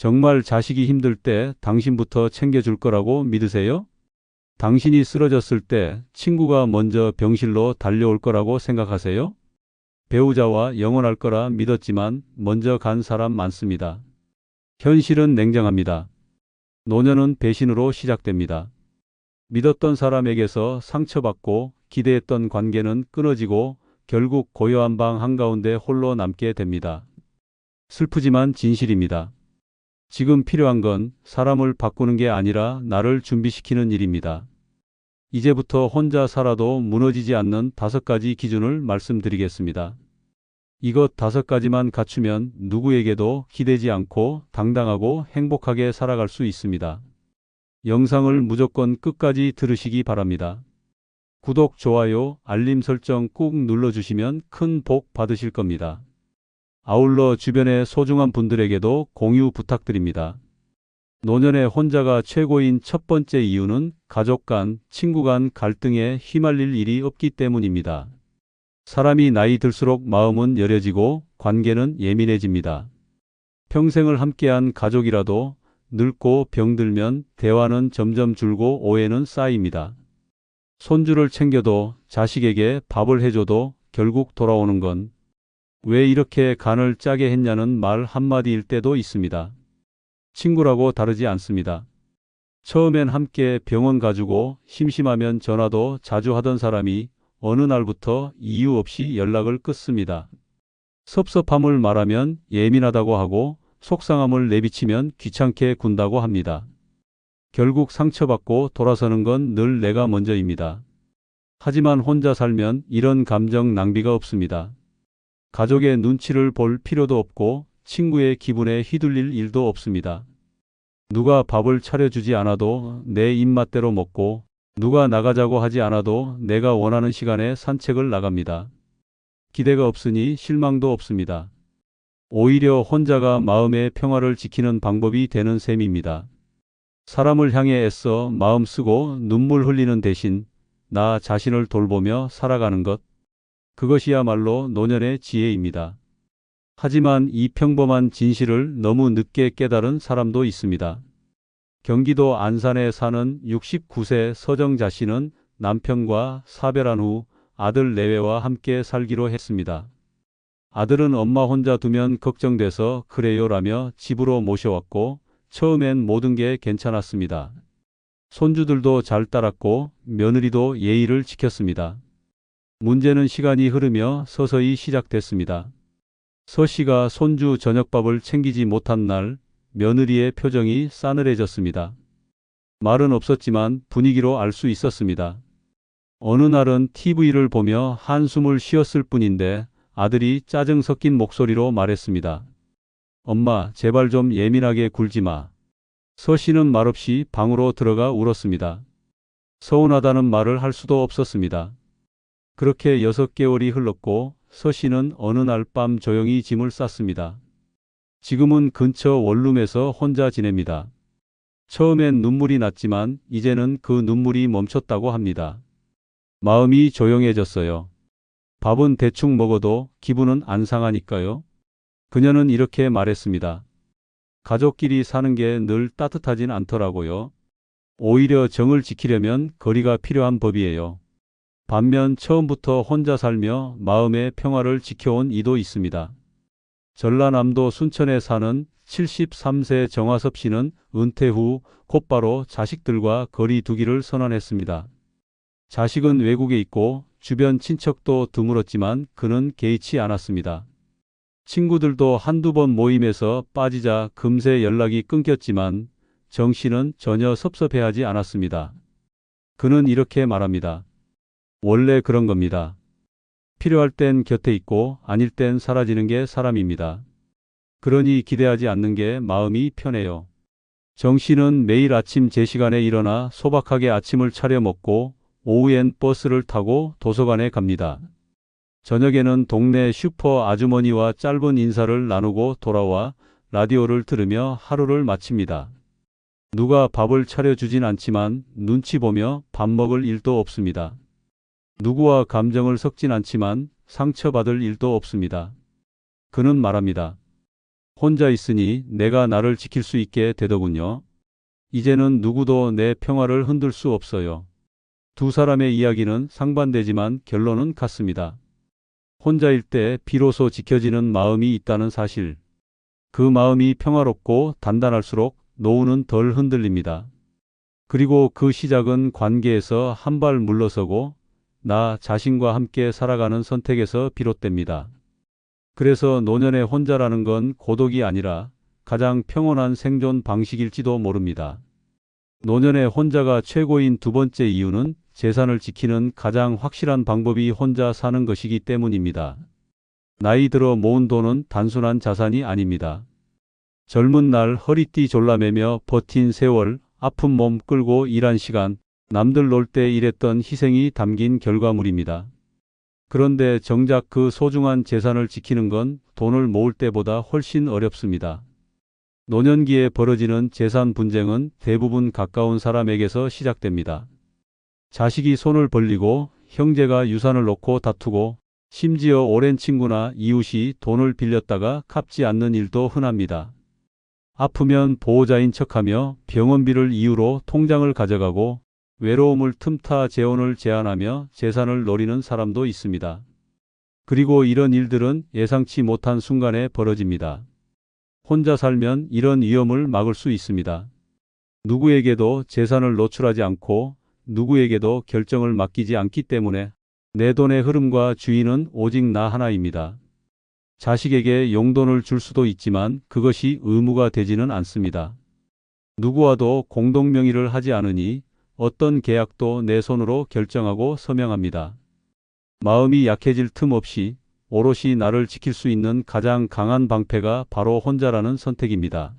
정말 자식이 힘들 때 당신부터 챙겨줄 거라고 믿으세요? 당신이 쓰러졌을 때 친구가 먼저 병실로 달려올 거라고 생각하세요? 배우자와 영원할 거라 믿었지만 먼저 간 사람 많습니다. 현실은 냉정합니다. 노년은 배신으로 시작됩니다. 믿었던 사람에게서 상처받고 기대했던 관계는 끊어지고 결국 고요한 방 한가운데 홀로 남게 됩니다. 슬프지만 진실입니다. 지금 필요한 건 사람을 바꾸는 게 아니라 나를 준비시키는 일입니다. 이제부터 혼자 살아도 무너지지 않는 5가지 기준을 말씀드리겠습니다. 이것 5가지만 갖추면 누구에게도 기대지 않고 당당하고 행복하게 살아갈 수 있습니다. 영상을 무조건 끝까지 들으시기 바랍니다. 구독, 좋아요, 알림 설정 꾹 눌러주시면 큰 복 받으실 겁니다. 아울러 주변의 소중한 분들에게도 공유 부탁드립니다. 노년의 혼자가 최고인 첫 번째 이유는 가족 간, 친구 간 갈등에 휘말릴 일이 없기 때문입니다. 사람이 나이 들수록 마음은 여려지고 관계는 예민해집니다. 평생을 함께한 가족이라도 늙고 병들면 대화는 점점 줄고 오해는 쌓입니다. 손주를 챙겨도 자식에게 밥을 해줘도 결국 돌아오는 건 왜 이렇게 간을 짜게 했냐는 말 한마디일 때도 있습니다. 친구라고 다르지 않습니다. 처음엔 함께 병원 가주고 심심하면 전화도 자주 하던 사람이 어느 날부터 이유 없이 연락을 끊습니다. 섭섭함을 말하면 예민하다고 하고 속상함을 내비치면 귀찮게 군다고 합니다. 결국 상처받고 돌아서는 건 늘 내가 먼저입니다. 하지만 혼자 살면 이런 감정 낭비가 없습니다. 가족의 눈치를 볼 필요도 없고 친구의 기분에 휘둘릴 일도 없습니다. 누가 밥을 차려주지 않아도 내 입맛대로 먹고 누가 나가자고 하지 않아도 내가 원하는 시간에 산책을 나갑니다. 기대가 없으니 실망도 없습니다. 오히려 혼자가 마음의 평화를 지키는 방법이 되는 셈입니다. 사람을 향해 애써 마음 쓰고 눈물 흘리는 대신 나 자신을 돌보며 살아가는 것, 그것이야말로 노년의 지혜입니다. 하지만 이 평범한 진실을 너무 늦게 깨달은 사람도 있습니다. 경기도 안산에 사는 69세 서정자 씨는 남편과 사별한 후 아들 내외와 함께 살기로 했습니다. 아들은 엄마 혼자 두면 걱정돼서 그래요라며 집으로 모셔왔고 처음엔 모든 게 괜찮았습니다. 손주들도 잘 따랐고 며느리도 예의를 지켰습니다. 문제는 시간이 흐르며 서서히 시작됐습니다. 서 씨가 손주 저녁밥을 챙기지 못한 날 며느리의 표정이 싸늘해졌습니다. 말은 없었지만 분위기로 알 수 있었습니다. 어느 날은 TV를 보며 한숨을 쉬었을 뿐인데 아들이 짜증 섞인 목소리로 말했습니다. 엄마, 제발 좀 예민하게 굴지 마. 서 씨는 말없이 방으로 들어가 울었습니다. 서운하다는 말을 할 수도 없었습니다. 그렇게 6개월이 흘렀고 서 씨는 어느 날 밤 조용히 짐을 쌌습니다. 지금은 근처 원룸에서 혼자 지냅니다. 처음엔 눈물이 났지만 이제는 그 눈물이 멈췄다고 합니다. 마음이 조용해졌어요. 밥은 대충 먹어도 기분은 안 상하니까요. 그녀는 이렇게 말했습니다. 가족끼리 사는 게 늘 따뜻하진 않더라고요. 오히려 정을 지키려면 거리가 필요한 법이에요. 반면 처음부터 혼자 살며 마음의 평화를 지켜온 이도 있습니다. 전라남도 순천에 사는 73세 정화섭 씨는 은퇴 후 곧바로 자식들과 거리 두기를 선언했습니다. 자식은 외국에 있고 주변 친척도 드물었지만 그는 개의치 않았습니다. 친구들도 한두 번 모임에서 빠지자 금세 연락이 끊겼지만 정 씨는 전혀 섭섭해하지 않았습니다. 그는 이렇게 말합니다. 원래 그런 겁니다. 필요할 땐 곁에 있고 아닐 땐 사라지는 게 사람입니다. 그러니 기대하지 않는 게 마음이 편해요. 정 씨는 매일 아침 제 시간에 일어나 소박하게 아침을 차려 먹고 오후엔 버스를 타고 도서관에 갑니다. 저녁에는 동네 슈퍼 아주머니와 짧은 인사를 나누고 돌아와 라디오를 들으며 하루를 마칩니다. 누가 밥을 차려주진 않지만 눈치 보며 밥 먹을 일도 없습니다. 누구와 감정을 섞진 않지만 상처받을 일도 없습니다. 그는 말합니다. 혼자 있으니 내가 나를 지킬 수 있게 되더군요. 이제는 누구도 내 평화를 흔들 수 없어요. 두 사람의 이야기는 상반되지만 결론은 같습니다. 혼자일 때 비로소 지켜지는 마음이 있다는 사실. 그 마음이 평화롭고 단단할수록 노후는 덜 흔들립니다. 그리고 그 시작은 관계에서 한 발 물러서고 나 자신과 함께 살아가는 선택에서 비롯됩니다. 그래서 노년의 혼자라는 건 고독이 아니라 가장 평온한 생존 방식일지도 모릅니다. 노년의 혼자가 최고인 두 번째 이유는 재산을 지키는 가장 확실한 방법이 혼자 사는 것이기 때문입니다. 나이 들어 모은 돈은 단순한 자산이 아닙니다. 젊은 날 허리띠 졸라매며 버틴 세월, 아픈 몸 끌고 일한 시간, 남들 놀 때 일했던 희생이 담긴 결과물입니다. 그런데 정작 그 소중한 재산을 지키는 건 돈을 모을 때보다 훨씬 어렵습니다. 노년기에 벌어지는 재산 분쟁은 대부분 가까운 사람에게서 시작됩니다. 자식이 손을 벌리고 형제가 유산을 놓고 다투고 심지어 오랜 친구나 이웃이 돈을 빌렸다가 갚지 않는 일도 흔합니다. 아프면 보호자인 척하며 병원비를 이유로 통장을 가져가고 외로움을 틈타 재혼을 제안하며 재산을 노리는 사람도 있습니다. 그리고 이런 일들은 예상치 못한 순간에 벌어집니다. 혼자 살면 이런 위험을 막을 수 있습니다. 누구에게도 재산을 노출하지 않고 누구에게도 결정을 맡기지 않기 때문에 내 돈의 흐름과 주인은 오직 나 하나입니다. 자식에게 용돈을 줄 수도 있지만 그것이 의무가 되지는 않습니다. 누구와도 공동명의를 하지 않으니 어떤 계약도 내 손으로 결정하고 서명합니다. 마음이 약해질 틈 없이 오롯이 나를 지킬 수 있는 가장 강한 방패가 바로 혼자라는 선택입니다.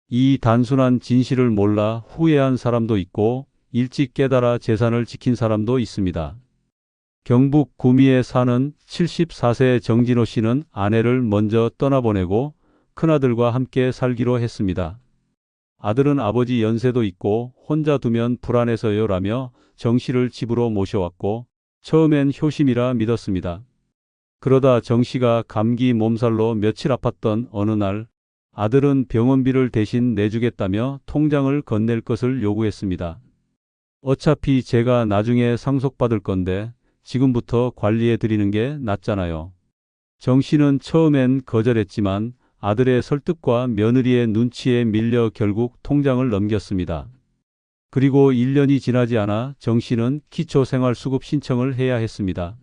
이 단순한 진실을 몰라 후회한 사람도 있고 일찍 깨달아 재산을 지킨 사람도 있습니다. 경북 구미에 사는 74세 정진호 씨는 아내를 먼저 떠나보내고 큰아들과 함께 살기로 했습니다. 아들은 아버지 연세도 있고 혼자 두면 불안해서요라며 정 씨를 집으로 모셔왔고 처음엔 효심이라 믿었습니다. 그러다 정 씨가 감기 몸살로 며칠 아팠던 어느 날 아들은 병원비를 대신 내주겠다며 통장을 건넬 것을 요구했습니다. 어차피 제가 나중에 상속받을 건데 지금부터 관리해 드리는 게 낫잖아요. 정 씨는 처음엔 거절했지만 아들의 설득과 며느리의 눈치에 밀려 결국 통장을 넘겼습니다. 그리고 1년이 지나지 않아 정 씨는 기초생활수급 신청을 해야 했습니다.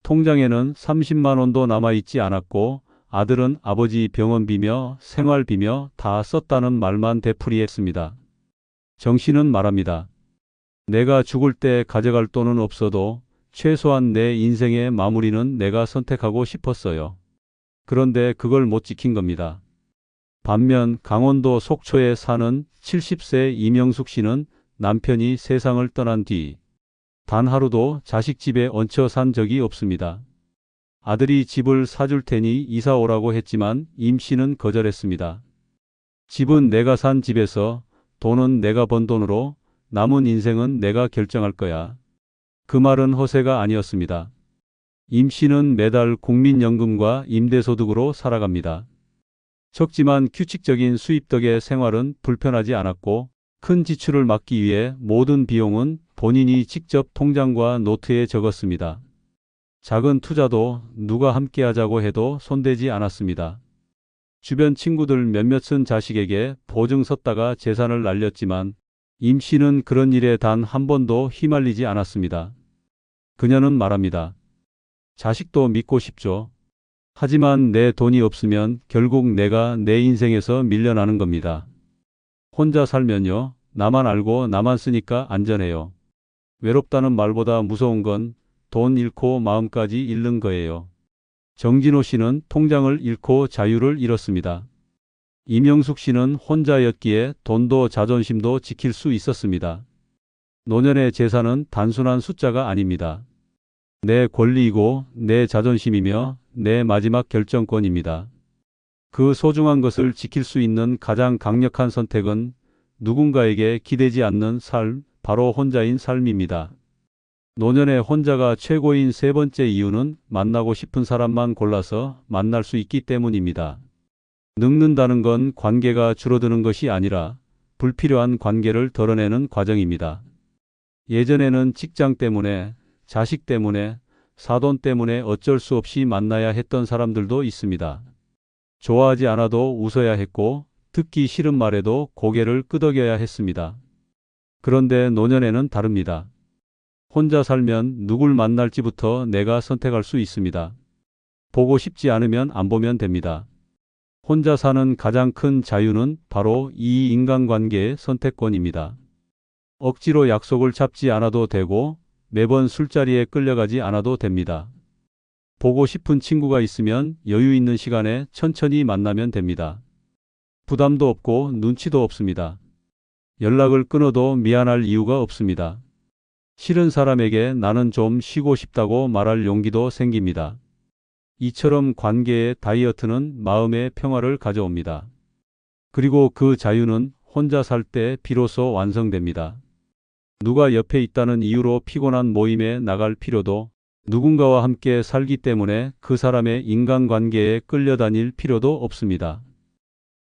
통장에는 30만 원도 남아있지 않았고 아들은 아버지 병원비며 생활비며 다 썼다는 말만 되풀이했습니다. 정 씨는 말합니다. 내가 죽을 때 가져갈 돈은 없어도 최소한 내 인생의 마무리는 내가 선택하고 싶었어요. 그런데 그걸 못 지킨 겁니다. 반면 강원도 속초에 사는 70세 이명숙 씨는 남편이 세상을 떠난 뒤 단 하루도 자식 집에 얹혀 산 적이 없습니다. 아들이 집을 사줄 테니 이사 오라고 했지만 임 씨는 거절했습니다. 집은 내가 산 집에서 돈은 내가 번 돈으로 남은 인생은 내가 결정할 거야. 그 말은 허세가 아니었습니다. 임 씨는 매달 국민연금과 임대소득으로 살아갑니다. 적지만 규칙적인 수입 덕에 생활은 불편하지 않았고 큰 지출을 막기 위해 모든 비용은 본인이 직접 통장과 노트에 적었습니다. 작은 투자도 누가 함께 하자고 해도 손대지 않았습니다. 주변 친구들 몇몇은 자식에게 보증 섰다가 재산을 날렸지만 임 씨는 그런 일에 단 한 번도 휘말리지 않았습니다. 그녀는 말합니다. 자식도 믿고 싶죠. 하지만 내 돈이 없으면 결국 내가 내 인생에서 밀려나는 겁니다. 혼자 살면요. 나만 알고 나만 쓰니까 안전해요. 외롭다는 말보다 무서운 건 돈 잃고 마음까지 잃는 거예요. 정진호 씨는 통장을 잃고 자유를 잃었습니다. 이명숙 씨는 혼자였기에 돈도 자존심도 지킬 수 있었습니다. 노년의 재산은 단순한 숫자가 아닙니다. 내 권리이고 내 자존심이며 내 마지막 결정권입니다. 그 소중한 것을 지킬 수 있는 가장 강력한 선택은 누군가에게 기대지 않는 삶, 바로 혼자인 삶입니다. 노년의 혼자가 최고인 세 번째 이유는 만나고 싶은 사람만 골라서 만날 수 있기 때문입니다. 늙는다는 건 관계가 줄어드는 것이 아니라 불필요한 관계를 덜어내는 과정입니다. 예전에는 직장 때문에, 자식 때문에, 사돈 때문에 어쩔 수 없이 만나야 했던 사람들도 있습니다. 좋아하지 않아도 웃어야 했고, 듣기 싫은 말에도 고개를 끄덕여야 했습니다. 그런데 노년에는 다릅니다. 혼자 살면 누굴 만날지부터 내가 선택할 수 있습니다. 보고 싶지 않으면 안 보면 됩니다. 혼자 사는 가장 큰 자유는 바로 이 인간관계의 선택권입니다. 억지로 약속을 잡지 않아도 되고 매번 술자리에 끌려가지 않아도 됩니다. 보고 싶은 친구가 있으면 여유 있는 시간에 천천히 만나면 됩니다. 부담도 없고 눈치도 없습니다. 연락을 끊어도 미안할 이유가 없습니다. 싫은 사람에게 나는 좀 쉬고 싶다고 말할 용기도 생깁니다. 이처럼 관계의 다이어트는 마음의 평화를 가져옵니다. 그리고 그 자유는 혼자 살 때 비로소 완성됩니다. 누가 옆에 있다는 이유로 피곤한 모임에 나갈 필요도, 누군가와 함께 살기 때문에 그 사람의 인간관계에 끌려다닐 필요도 없습니다.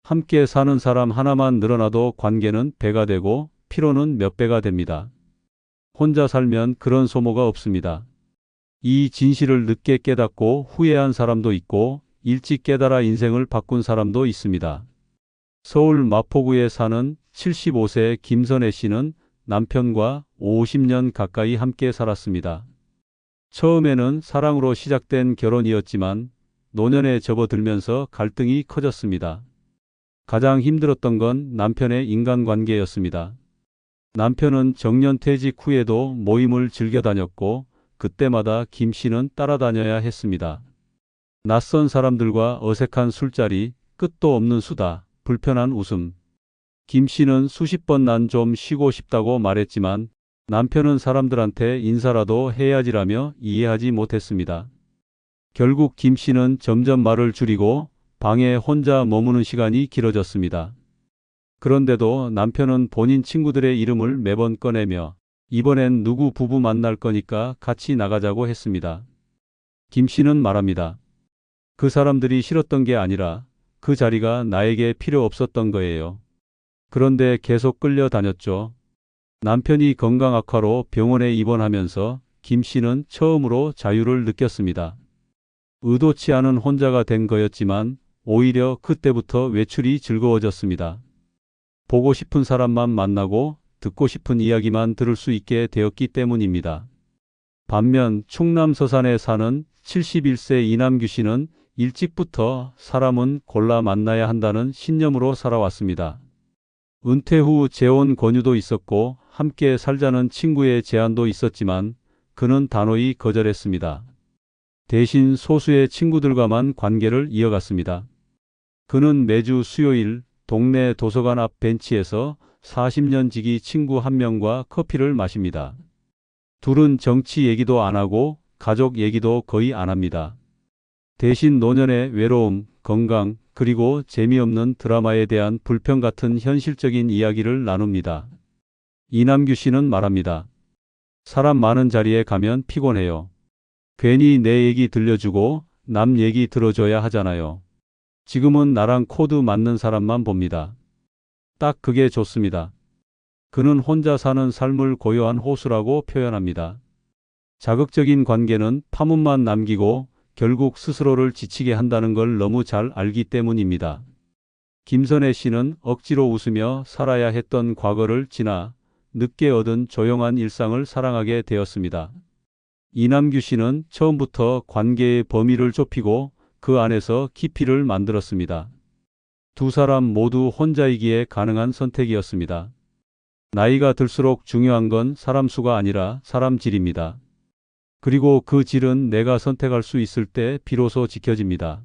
함께 사는 사람 하나만 늘어나도 관계는 배가 되고 피로는 몇 배가 됩니다. 혼자 살면 그런 소모가 없습니다. 이 진실을 늦게 깨닫고 후회한 사람도 있고 일찍 깨달아 인생을 바꾼 사람도 있습니다. 서울 마포구에 사는 75세 김선혜 씨는 남편과 50년 가까이 함께 살았습니다. 처음에는 사랑으로 시작된 결혼이었지만 노년에 접어들면서 갈등이 커졌습니다. 가장 힘들었던 건 남편의 인간관계였습니다. 남편은 정년퇴직 후에도 모임을 즐겨 다녔고 그때마다 김 씨는 따라다녀야 했습니다. 낯선 사람들과 어색한 술자리, 끝도 없는 수다, 불편한 웃음. 김 씨는 수십 번 난 좀 쉬고 싶다고 말했지만 남편은 사람들한테 인사라도 해야지라며 이해하지 못했습니다. 결국 김 씨는 점점 말을 줄이고 방에 혼자 머무는 시간이 길어졌습니다. 그런데도 남편은 본인 친구들의 이름을 매번 꺼내며 이번엔 누구 부부 만날 거니까 같이 나가자고 했습니다. 김 씨는 말합니다. 그 사람들이 싫었던 게 아니라 그 자리가 나에게 필요 없었던 거예요. 그런데 계속 끌려다녔죠. 남편이 건강 악화로 병원에 입원하면서 김 씨는 처음으로 자유를 느꼈습니다. 의도치 않은 혼자가 된 거였지만 오히려 그때부터 외출이 즐거워졌습니다. 보고 싶은 사람만 만나고 듣고 싶은 이야기만 들을 수 있게 되었기 때문입니다. 반면 충남 서산에 사는 71세 이남규 씨는 일찍부터 사람은 골라 만나야 한다는 신념으로 살아왔습니다. 은퇴 후 재혼 권유도 있었고 함께 살자는 친구의 제안도 있었지만 그는 단호히 거절했습니다. 대신 소수의 친구들과만 관계를 이어갔습니다. 그는 매주 수요일 동네 도서관 앞 벤치에서 40년 지기 친구 한 명과 커피를 마십니다. 둘은 정치 얘기도 안 하고 가족 얘기도 거의 안 합니다. 대신 노년의 외로움, 건강, 그리고 재미없는 드라마에 대한 불평 같은 현실적인 이야기를 나눕니다. 이남규 씨는 말합니다. 사람 많은 자리에 가면 피곤해요. 괜히 내 얘기 들려주고 남 얘기 들어줘야 하잖아요. 지금은 나랑 코드 맞는 사람만 봅니다. 딱 그게 좋습니다. 그는 혼자 사는 삶을 고요한 호수라고 표현합니다. 자극적인 관계는 파문만 남기고 결국 스스로를 지치게 한다는 걸 너무 잘 알기 때문입니다. 김선혜 씨는 억지로 웃으며 살아야 했던 과거를 지나 늦게 얻은 조용한 일상을 사랑하게 되었습니다. 이남규 씨는 처음부터 관계의 범위를 좁히고 그 안에서 깊이를 만들었습니다. 두 사람 모두 혼자이기에 가능한 선택이었습니다. 나이가 들수록 중요한 건 사람 수가 아니라 사람 질입니다. 그리고 그 질은 내가 선택할 수 있을 때 비로소 지켜집니다.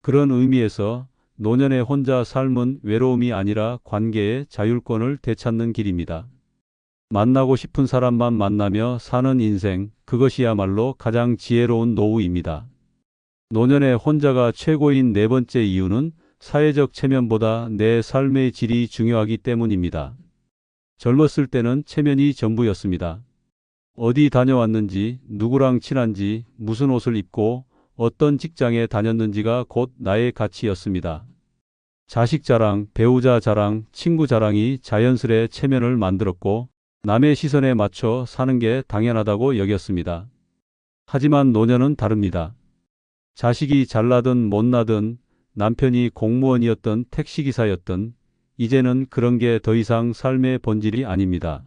그런 의미에서 노년의 혼자 삶은 외로움이 아니라 관계의 자율권을 되찾는 길입니다. 만나고 싶은 사람만 만나며 사는 인생, 그것이야말로 가장 지혜로운 노후입니다. 노년의 혼자가 최고인 네 번째 이유는 사회적 체면보다 내 삶의 질이 중요하기 때문입니다. 젊었을 때는 체면이 전부였습니다. 어디 다녀왔는지, 누구랑 친한지, 무슨 옷을 입고 어떤 직장에 다녔는지가 곧 나의 가치였습니다. 자식 자랑, 배우자 자랑, 친구 자랑이 자연스레 체면을 만들었고 남의 시선에 맞춰 사는 게 당연하다고 여겼습니다. 하지만 노년은 다릅니다. 자식이 잘나든 못나든 남편이 공무원이었든 택시기사였든 이제는 그런 게 더 이상 삶의 본질이 아닙니다.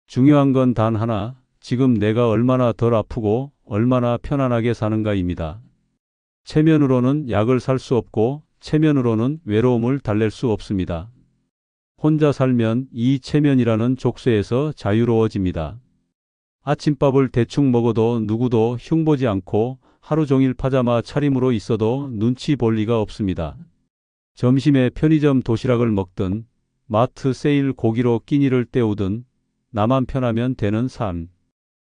중요한 건 단 하나, 지금 내가 얼마나 덜 아프고 얼마나 편안하게 사는가입니다. 체면으로는 약을 살 수 없고 체면으로는 외로움을 달랠 수 없습니다. 혼자 살면 이 체면이라는 족쇄에서 자유로워집니다. 아침밥을 대충 먹어도 누구도 흉보지 않고 하루 종일 파자마 차림으로 있어도 눈치 볼 리가 없습니다. 점심에 편의점 도시락을 먹든 마트 세일 고기로 끼니를 때우든 나만 편하면 되는 삶.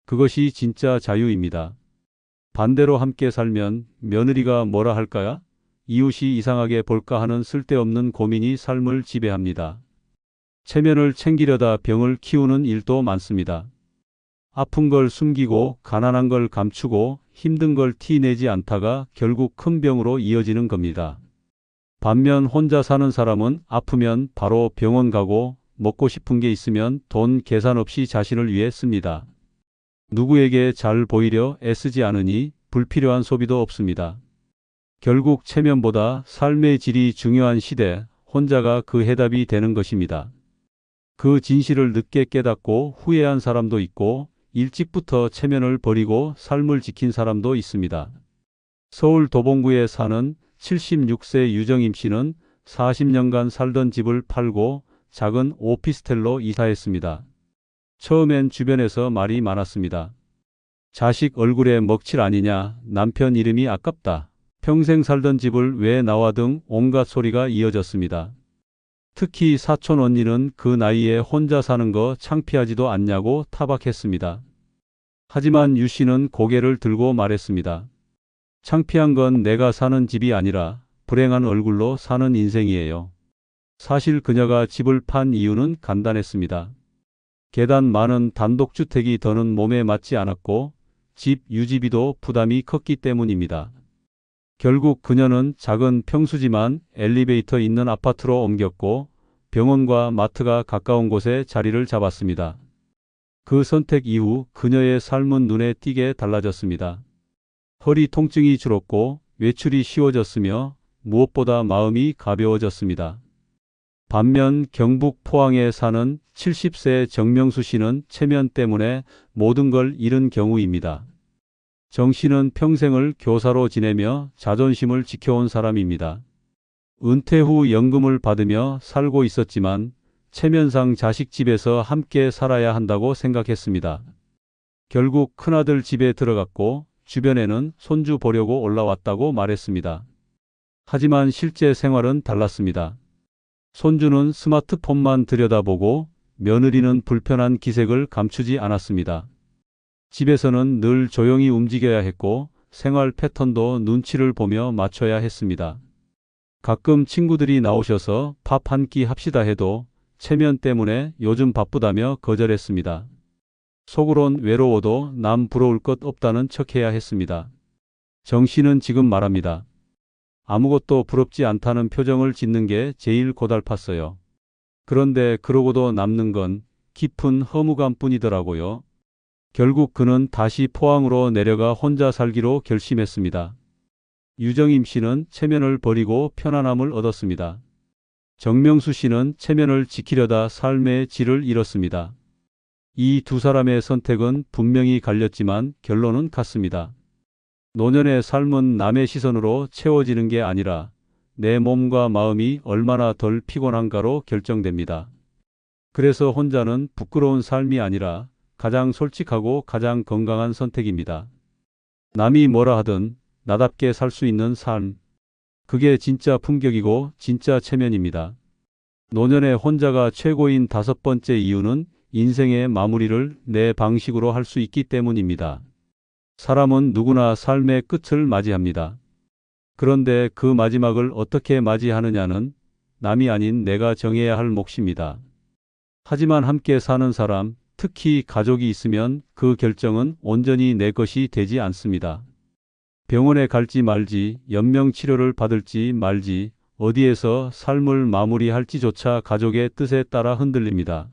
그것이 진짜 자유입니다. 반대로 함께 살면 며느리가 뭐라 할까야? 이웃이 이상하게 볼까 하는 쓸데없는 고민이 삶을 지배합니다. 체면을 챙기려다 병을 키우는 일도 많습니다. 아픈 걸 숨기고 가난한 걸 감추고 힘든 걸 티내지 않다가 결국 큰 병으로 이어지는 겁니다. 반면 혼자 사는 사람은 아프면 바로 병원 가고 먹고 싶은 게 있으면 돈 계산 없이 자신을 위해 씁니다. 누구에게 잘 보이려 애쓰지 않으니 불필요한 소비도 없습니다. 결국 체면보다 삶의 질이 중요한 시대, 혼자가 그 해답이 되는 것입니다. 그 진실을 늦게 깨닫고 후회한 사람도 있고 일찍부터 체면을 버리고 삶을 지킨 사람도 있습니다. 서울 도봉구에 사는 76세 유정임 씨는 40년간 살던 집을 팔고 작은 오피스텔로 이사했습니다. 처음엔 주변에서 말이 많았습니다. 자식 얼굴에 먹칠 아니냐, 남편 이름이 아깝다, 평생 살던 집을 왜 나와 등 온갖 소리가 이어졌습니다. 특히 사촌 언니는 그 나이에 혼자 사는 거 창피하지도 않냐고 타박했습니다. 하지만 유 씨는 고개를 들고 말했습니다. 창피한 건 내가 사는 집이 아니라 불행한 얼굴로 사는 인생이에요. 사실 그녀가 집을 판 이유는 간단했습니다. 계단 많은 단독주택이 더는 몸에 맞지 않았고 집 유지비도 부담이 컸기 때문입니다. 결국 그녀는 작은 평수지만 엘리베이터 있는 아파트로 옮겼고 병원과 마트가 가까운 곳에 자리를 잡았습니다. 그 선택 이후 그녀의 삶은 눈에 띄게 달라졌습니다. 허리 통증이 줄었고 외출이 쉬워졌으며 무엇보다 마음이 가벼워졌습니다. 반면 경북 포항에 사는 70세 정명수 씨는 체면 때문에 모든 걸 잃은 경우입니다. 정 씨는 평생을 교사로 지내며 자존심을 지켜온 사람입니다. 은퇴 후 연금을 받으며 살고 있었지만 체면상 자식 집에서 함께 살아야 한다고 생각했습니다. 결국 큰아들 집에 들어갔고 주변에는 손주 보려고 올라왔다고 말했습니다. 하지만 실제 생활은 달랐습니다. 손주는 스마트폰만 들여다보고 며느리는 불편한 기색을 감추지 않았습니다. 집에서는 늘 조용히 움직여야 했고 생활 패턴도 눈치를 보며 맞춰야 했습니다. 가끔 친구들이 나오셔서 밥 한 끼 합시다 해도 체면 때문에 요즘 바쁘다며 거절했습니다. 속으론 외로워도 남 부러울 것 없다는 척해야 했습니다. 정 씨는 지금 말합니다. 아무것도 부럽지 않다는 표정을 짓는 게 제일 고달팠어요. 그런데 그러고도 남는 건 깊은 허무감뿐이더라고요. 결국 그는 다시 포항으로 내려가 혼자 살기로 결심했습니다. 유정임 씨는 체면을 버리고 편안함을 얻었습니다. 정명수 씨는 체면을 지키려다 삶의 질을 잃었습니다. 이 두 사람의 선택은 분명히 갈렸지만 결론은 같습니다. 노년의 삶은 남의 시선으로 채워지는 게 아니라 내 몸과 마음이 얼마나 덜 피곤한가로 결정됩니다. 그래서 혼자는 부끄러운 삶이 아니라 가장 솔직하고 가장 건강한 선택입니다. 남이 뭐라 하든 나답게 살 수 있는 삶. 그게 진짜 품격이고 진짜 체면입니다. 노년의 혼자가 최고인 5번째 이유는 인생의 마무리를 내 방식으로 할 수 있기 때문입니다. 사람은 누구나 삶의 끝을 맞이합니다. 그런데 그 마지막을 어떻게 맞이하느냐는 남이 아닌 내가 정해야 할 몫입니다. 하지만 함께 사는 사람, 특히 가족이 있으면 그 결정은 온전히 내 것이 되지 않습니다. 병원에 갈지 말지, 연명치료를 받을지 말지, 어디에서 삶을 마무리할지조차 가족의 뜻에 따라 흔들립니다.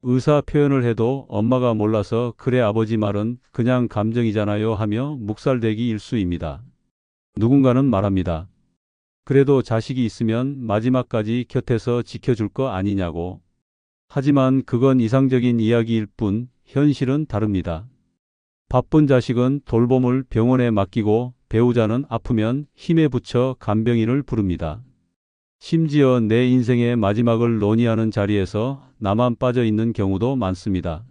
의사 표현을 해도 엄마가 몰라서 그래 아버지 말은 그냥 감정이잖아요 하며 묵살대기 일쑤입니다. 누군가는 말합니다. 그래도 자식이 있으면 마지막까지 곁에서 지켜줄 거 아니냐고. 하지만 그건 이상적인 이야기일 뿐 현실은 다릅니다. 바쁜 자식은 돌봄을 병원에 맡기고 배우자는 아프면 힘에 부쳐 간병인을 부릅니다. 심지어 내 인생의 마지막을 논의하는 자리에서 나만 빠져 있는 경우도 많습니다.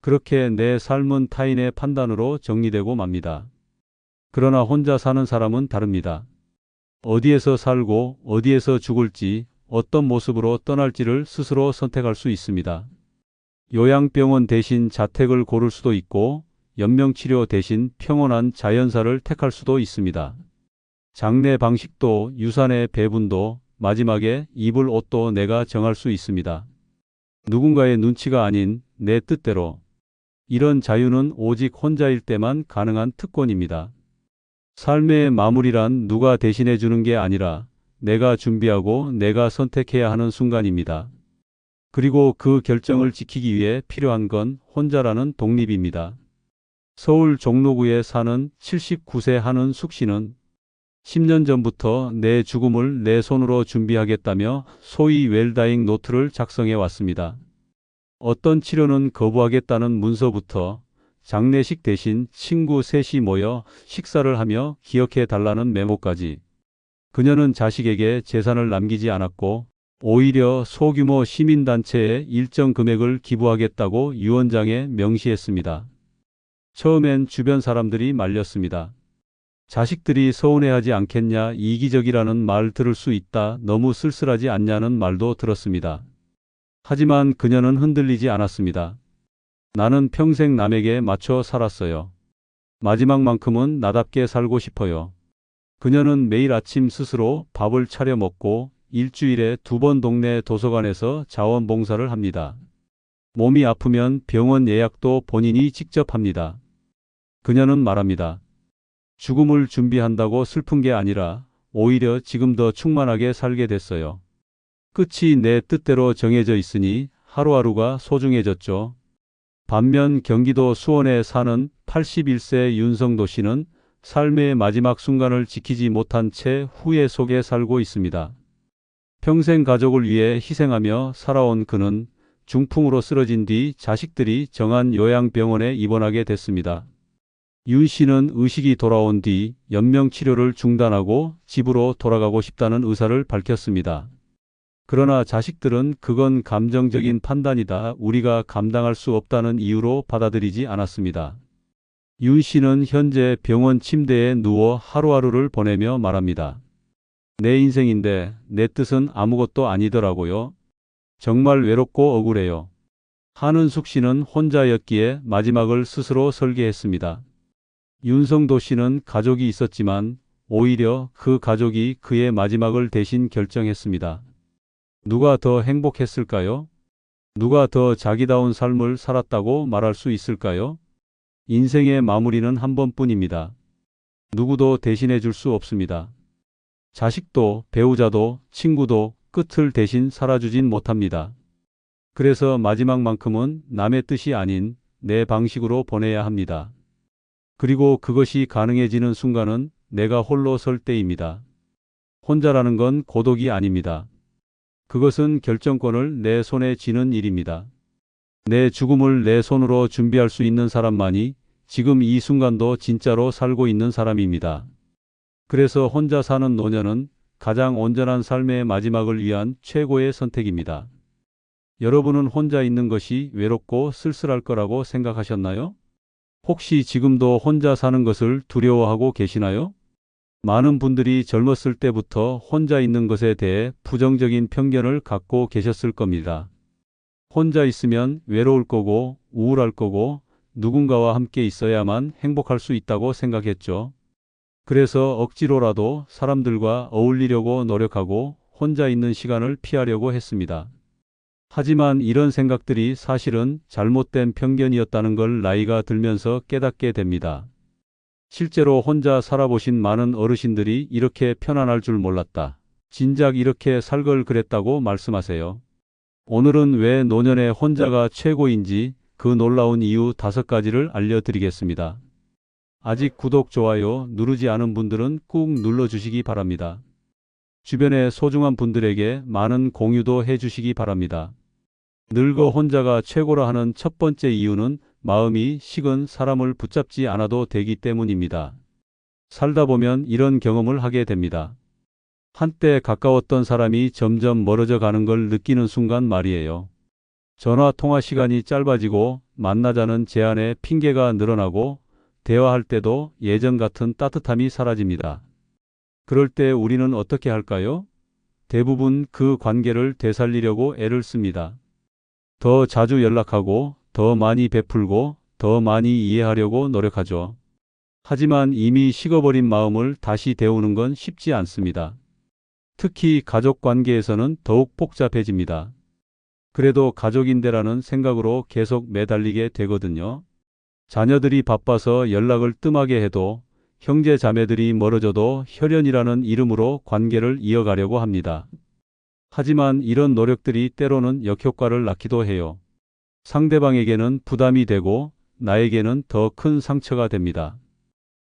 그렇게 내 삶은 타인의 판단으로 정리되고 맙니다. 그러나 혼자 사는 사람은 다릅니다. 어디에서 살고 어디에서 죽을지 어떤 모습으로 떠날지를 스스로 선택할 수 있습니다. 요양병원 대신 자택을 고를 수도 있고 연명치료 대신 평온한 자연사를 택할 수도 있습니다. 장례 방식도 유산의 배분도 마지막에 입을 옷도 내가 정할 수 있습니다. 누군가의 눈치가 아닌 내 뜻대로. 이런 자유는 오직 혼자일 때만 가능한 특권입니다. 삶의 마무리란 누가 대신해 주는 게 아니라 내가 준비하고 내가 선택해야 하는 순간입니다. 그리고 그 결정을 지키기 위해 필요한 건 혼자라는 독립입니다. 서울 종로구에 사는 79세 한은숙 씨는 10년 전부터 내 죽음을 내 손으로 준비하겠다며 소위 웰다잉 노트를 작성해 왔습니다. 어떤 치료는 거부하겠다는 문서부터 장례식 대신 친구 셋이 모여 식사를 하며 기억해 달라는 메모까지. 그녀는 자식에게 재산을 남기지 않았고 오히려 소규모 시민단체에 일정 금액을 기부하겠다고 유언장에 명시했습니다. 처음엔 주변 사람들이 말렸습니다. 자식들이 서운해하지 않겠냐, 이기적이라는 말 들을 수 있다, 너무 쓸쓸하지 않냐는 말도 들었습니다. 하지만 그녀는 흔들리지 않았습니다. 나는 평생 남에게 맞춰 살았어요. 마지막만큼은 나답게 살고 싶어요. 그녀는 매일 아침 스스로 밥을 차려 먹고 일주일에 2번 동네 도서관에서 자원봉사를 합니다. 몸이 아프면 병원 예약도 본인이 직접 합니다. 그녀는 말합니다. 죽음을 준비한다고 슬픈 게 아니라 오히려 지금 더 충만하게 살게 됐어요. 끝이 내 뜻대로 정해져 있으니 하루하루가 소중해졌죠. 반면 경기도 수원에 사는 81세 윤성도 씨는 삶의 마지막 순간을 지키지 못한 채 후회 속에 살고 있습니다. 평생 가족을 위해 희생하며 살아온 그는 중풍으로 쓰러진 뒤 자식들이 정한 요양병원에 입원하게 됐습니다. 윤 씨는 의식이 돌아온 뒤 연명치료를 중단하고 집으로 돌아가고 싶다는 의사를 밝혔습니다. 그러나 자식들은 그건 감정적인 판단이다, 우리가 감당할 수 없다는 이유로 받아들이지 않았습니다. 윤 씨는 현재 병원 침대에 누워 하루하루를 보내며 말합니다. 내 인생인데 내 뜻은 아무것도 아니더라고요. 정말 외롭고 억울해요. 한은숙 씨는 혼자였기에 마지막을 스스로 설계했습니다. 윤성도 씨는 가족이 있었지만 오히려 그 가족이 그의 마지막을 대신 결정했습니다. 누가 더 행복했을까요? 누가 더 자기다운 삶을 살았다고 말할 수 있을까요? 인생의 마무리는 한 번뿐입니다. 누구도 대신해 줄 수 없습니다. 자식도 배우자도 친구도 끝을 대신 살아주진 못합니다. 그래서 마지막만큼은 남의 뜻이 아닌 내 방식으로 보내야 합니다. 그리고 그것이 가능해지는 순간은 내가 홀로 설 때입니다. 혼자라는 건 고독이 아닙니다. 그것은 결정권을 내 손에 쥐는 일입니다. 내 죽음을 내 손으로 준비할 수 있는 사람만이 지금 이 순간도 진짜로 살고 있는 사람입니다. 그래서 혼자 사는 노년은 가장 온전한 삶의 마지막을 위한 최고의 선택입니다. 여러분은 혼자 있는 것이 외롭고 쓸쓸할 거라고 생각하셨나요? 혹시 지금도 혼자 사는 것을 두려워하고 계시나요? 많은 분들이 젊었을 때부터 혼자 있는 것에 대해 부정적인 편견을 갖고 계셨을 겁니다. 혼자 있으면 외로울 거고 우울할 거고 누군가와 함께 있어야만 행복할 수 있다고 생각했죠. 그래서 억지로라도 사람들과 어울리려고 노력하고 혼자 있는 시간을 피하려고 했습니다. 하지만 이런 생각들이 사실은 잘못된 편견이었다는 걸 나이가 들면서 깨닫게 됩니다. 실제로 혼자 살아보신 많은 어르신들이 이렇게 편안할 줄 몰랐다. 진작 이렇게 살 걸 그랬다고 말씀하세요. 오늘은 왜 노년의 혼자가 최고인지 그 놀라운 이유 5가지를 알려드리겠습니다. 아직 구독, 좋아요 누르지 않은 분들은 꾹 눌러주시기 바랍니다. 주변의 소중한 분들에게 많은 공유도 해주시기 바랍니다. 늙어 혼자가 최고라 하는 첫 번째 이유는 마음이 식은 사람을 붙잡지 않아도 되기 때문입니다. 살다 보면 이런 경험을 하게 됩니다. 한때 가까웠던 사람이 점점 멀어져 가는 걸 느끼는 순간 말이에요. 전화 통화 시간이 짧아지고 만나자는 제안에 핑계가 늘어나고 대화할 때도 예전 같은 따뜻함이 사라집니다. 그럴 때 우리는 어떻게 할까요? 대부분 그 관계를 되살리려고 애를 씁니다. 더 자주 연락하고 더 많이 베풀고 더 많이 이해하려고 노력하죠. 하지만 이미 식어버린 마음을 다시 데우는 건 쉽지 않습니다. 특히 가족 관계에서는 더욱 복잡해집니다. 그래도 가족인데라는 생각으로 계속 매달리게 되거든요. 자녀들이 바빠서 연락을 뜸하게 해도 형제 자매들이 멀어져도 혈연이라는 이름으로 관계를 이어가려고 합니다. 하지만 이런 노력들이 때로는 역효과를 낳기도 해요. 상대방에게는 부담이 되고 나에게는 더 큰 상처가 됩니다.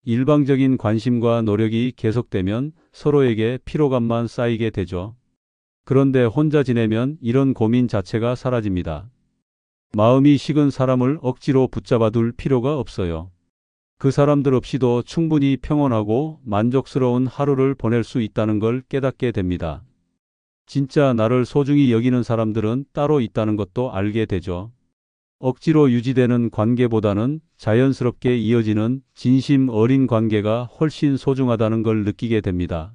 일방적인 관심과 노력이 계속되면 서로에게 피로감만 쌓이게 되죠. 그런데 혼자 지내면 이런 고민 자체가 사라집니다. 마음이 식은 사람을 억지로 붙잡아 둘 필요가 없어요. 그 사람들 없이도 충분히 평온하고 만족스러운 하루를 보낼 수 있다는 걸 깨닫게 됩니다. 진짜 나를 소중히 여기는 사람들은 따로 있다는 것도 알게 되죠. 억지로 유지되는 관계보다는 자연스럽게 이어지는 진심 어린 관계가 훨씬 소중하다는 걸 느끼게 됩니다.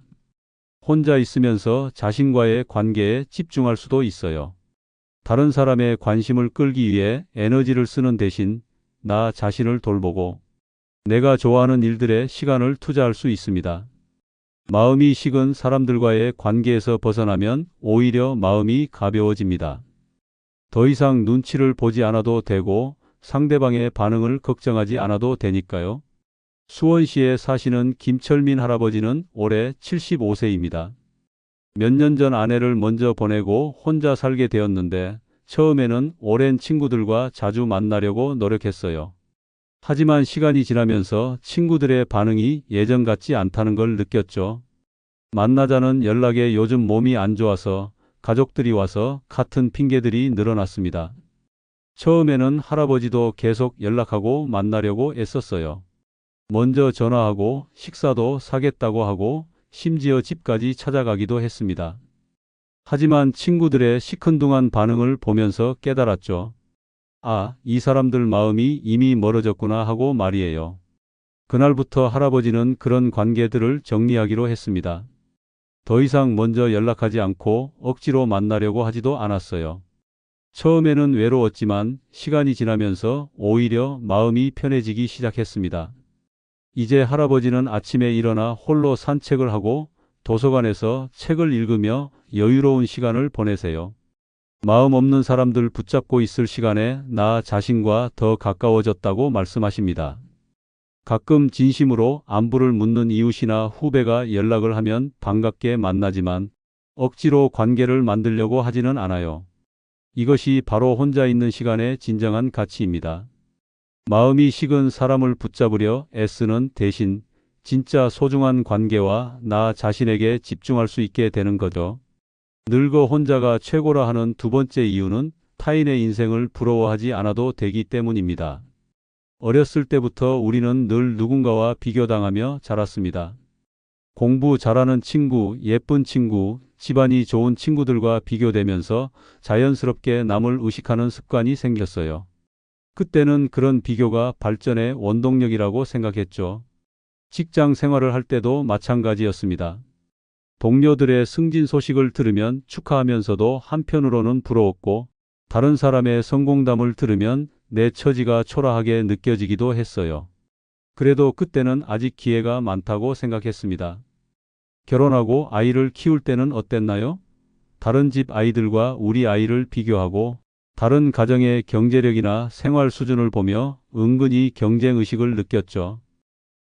혼자 있으면서 자신과의 관계에 집중할 수도 있어요. 다른 사람의 관심을 끌기 위해 에너지를 쓰는 대신 나 자신을 돌보고 내가 좋아하는 일들에 시간을 투자할 수 있습니다. 마음이 식은 사람들과의 관계에서 벗어나면 오히려 마음이 가벼워집니다. 더 이상 눈치를 보지 않아도 되고 상대방의 반응을 걱정하지 않아도 되니까요. 수원시에 사시는 김철민 할아버지는 올해 75세입니다. 몇 년 전 아내를 먼저 보내고 혼자 살게 되었는데 처음에는 오랜 친구들과 자주 만나려고 노력했어요. 하지만 시간이 지나면서 친구들의 반응이 예전 같지 않다는 걸 느꼈죠. 만나자는 연락에 요즘 몸이 안 좋아서 가족들이 와서 같은 핑계들이 늘어났습니다. 처음에는 할아버지도 계속 연락하고 만나려고 애썼어요. 먼저 전화하고 식사도 사겠다고 하고 심지어 집까지 찾아가기도 했습니다. 하지만 친구들의 시큰둥한 반응을 보면서 깨달았죠. 아, 이 사람들 마음이 이미 멀어졌구나 하고 말이에요. 그날부터 할아버지는 그런 관계들을 정리하기로 했습니다. 더 이상 먼저 연락하지 않고 억지로 만나려고 하지도 않았어요. 처음에는 외로웠지만 시간이 지나면서 오히려 마음이 편해지기 시작했습니다. 이제 할아버지는 아침에 일어나 홀로 산책을 하고 도서관에서 책을 읽으며 여유로운 시간을 보내세요. 마음 없는 사람들 붙잡고 있을 시간에 나 자신과 더 가까워졌다고 말씀하십니다. 가끔 진심으로 안부를 묻는 이웃이나 후배가 연락을 하면 반갑게 만나지만 억지로 관계를 만들려고 하지는 않아요. 이것이 바로 혼자 있는 시간의 진정한 가치입니다. 마음이 식은 사람을 붙잡으려 애쓰는 대신 진짜 소중한 관계와 나 자신에게 집중할 수 있게 되는 거죠. 늙어 혼자가 최고라 하는 두 번째 이유는 타인의 인생을 부러워하지 않아도 되기 때문입니다. 어렸을 때부터 우리는 늘 누군가와 비교당하며 자랐습니다. 공부 잘하는 친구, 예쁜 친구, 집안이 좋은 친구들과 비교되면서 자연스럽게 남을 의식하는 습관이 생겼어요. 그때는 그런 비교가 발전의 원동력이라고 생각했죠. 직장 생활을 할 때도 마찬가지였습니다. 동료들의 승진 소식을 들으면 축하하면서도 한편으로는 부러웠고 다른 사람의 성공담을 들으면 내 처지가 초라하게 느껴지기도 했어요. 그래도 그때는 아직 기회가 많다고 생각했습니다. 결혼하고 아이를 키울 때는 어땠나요? 다른 집 아이들과 우리 아이를 비교하고 다른 가정의 경제력이나 생활 수준을 보며 은근히 경쟁의식을 느꼈죠.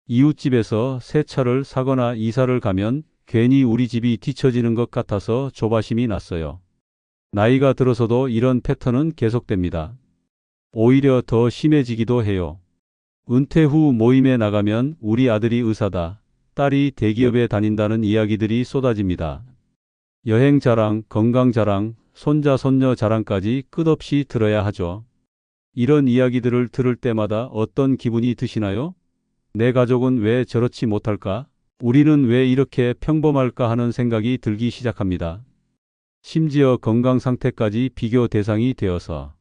이웃집에서 새 차를 사거나 이사를 가면 괜히 우리 집이 뒤처지는 것 같아서 조바심이 났어요. 나이가 들어서도 이런 패턴은 계속됩니다. 오히려 더 심해지기도 해요. 은퇴 후 모임에 나가면 우리 아들이 의사다, 딸이 대기업에 다닌다는 이야기들이 쏟아집니다. 여행 자랑, 건강 자랑, 손자, 손녀 자랑까지 끝없이 들어야 하죠. 이런 이야기들을 들을 때마다 어떤 기분이 드시나요? 내 가족은 왜 저렇지 못할까? 우리는 왜 이렇게 평범할까 하는 생각이 들기 시작합니다. 심지어 건강 상태까지 비교 대상이 되어서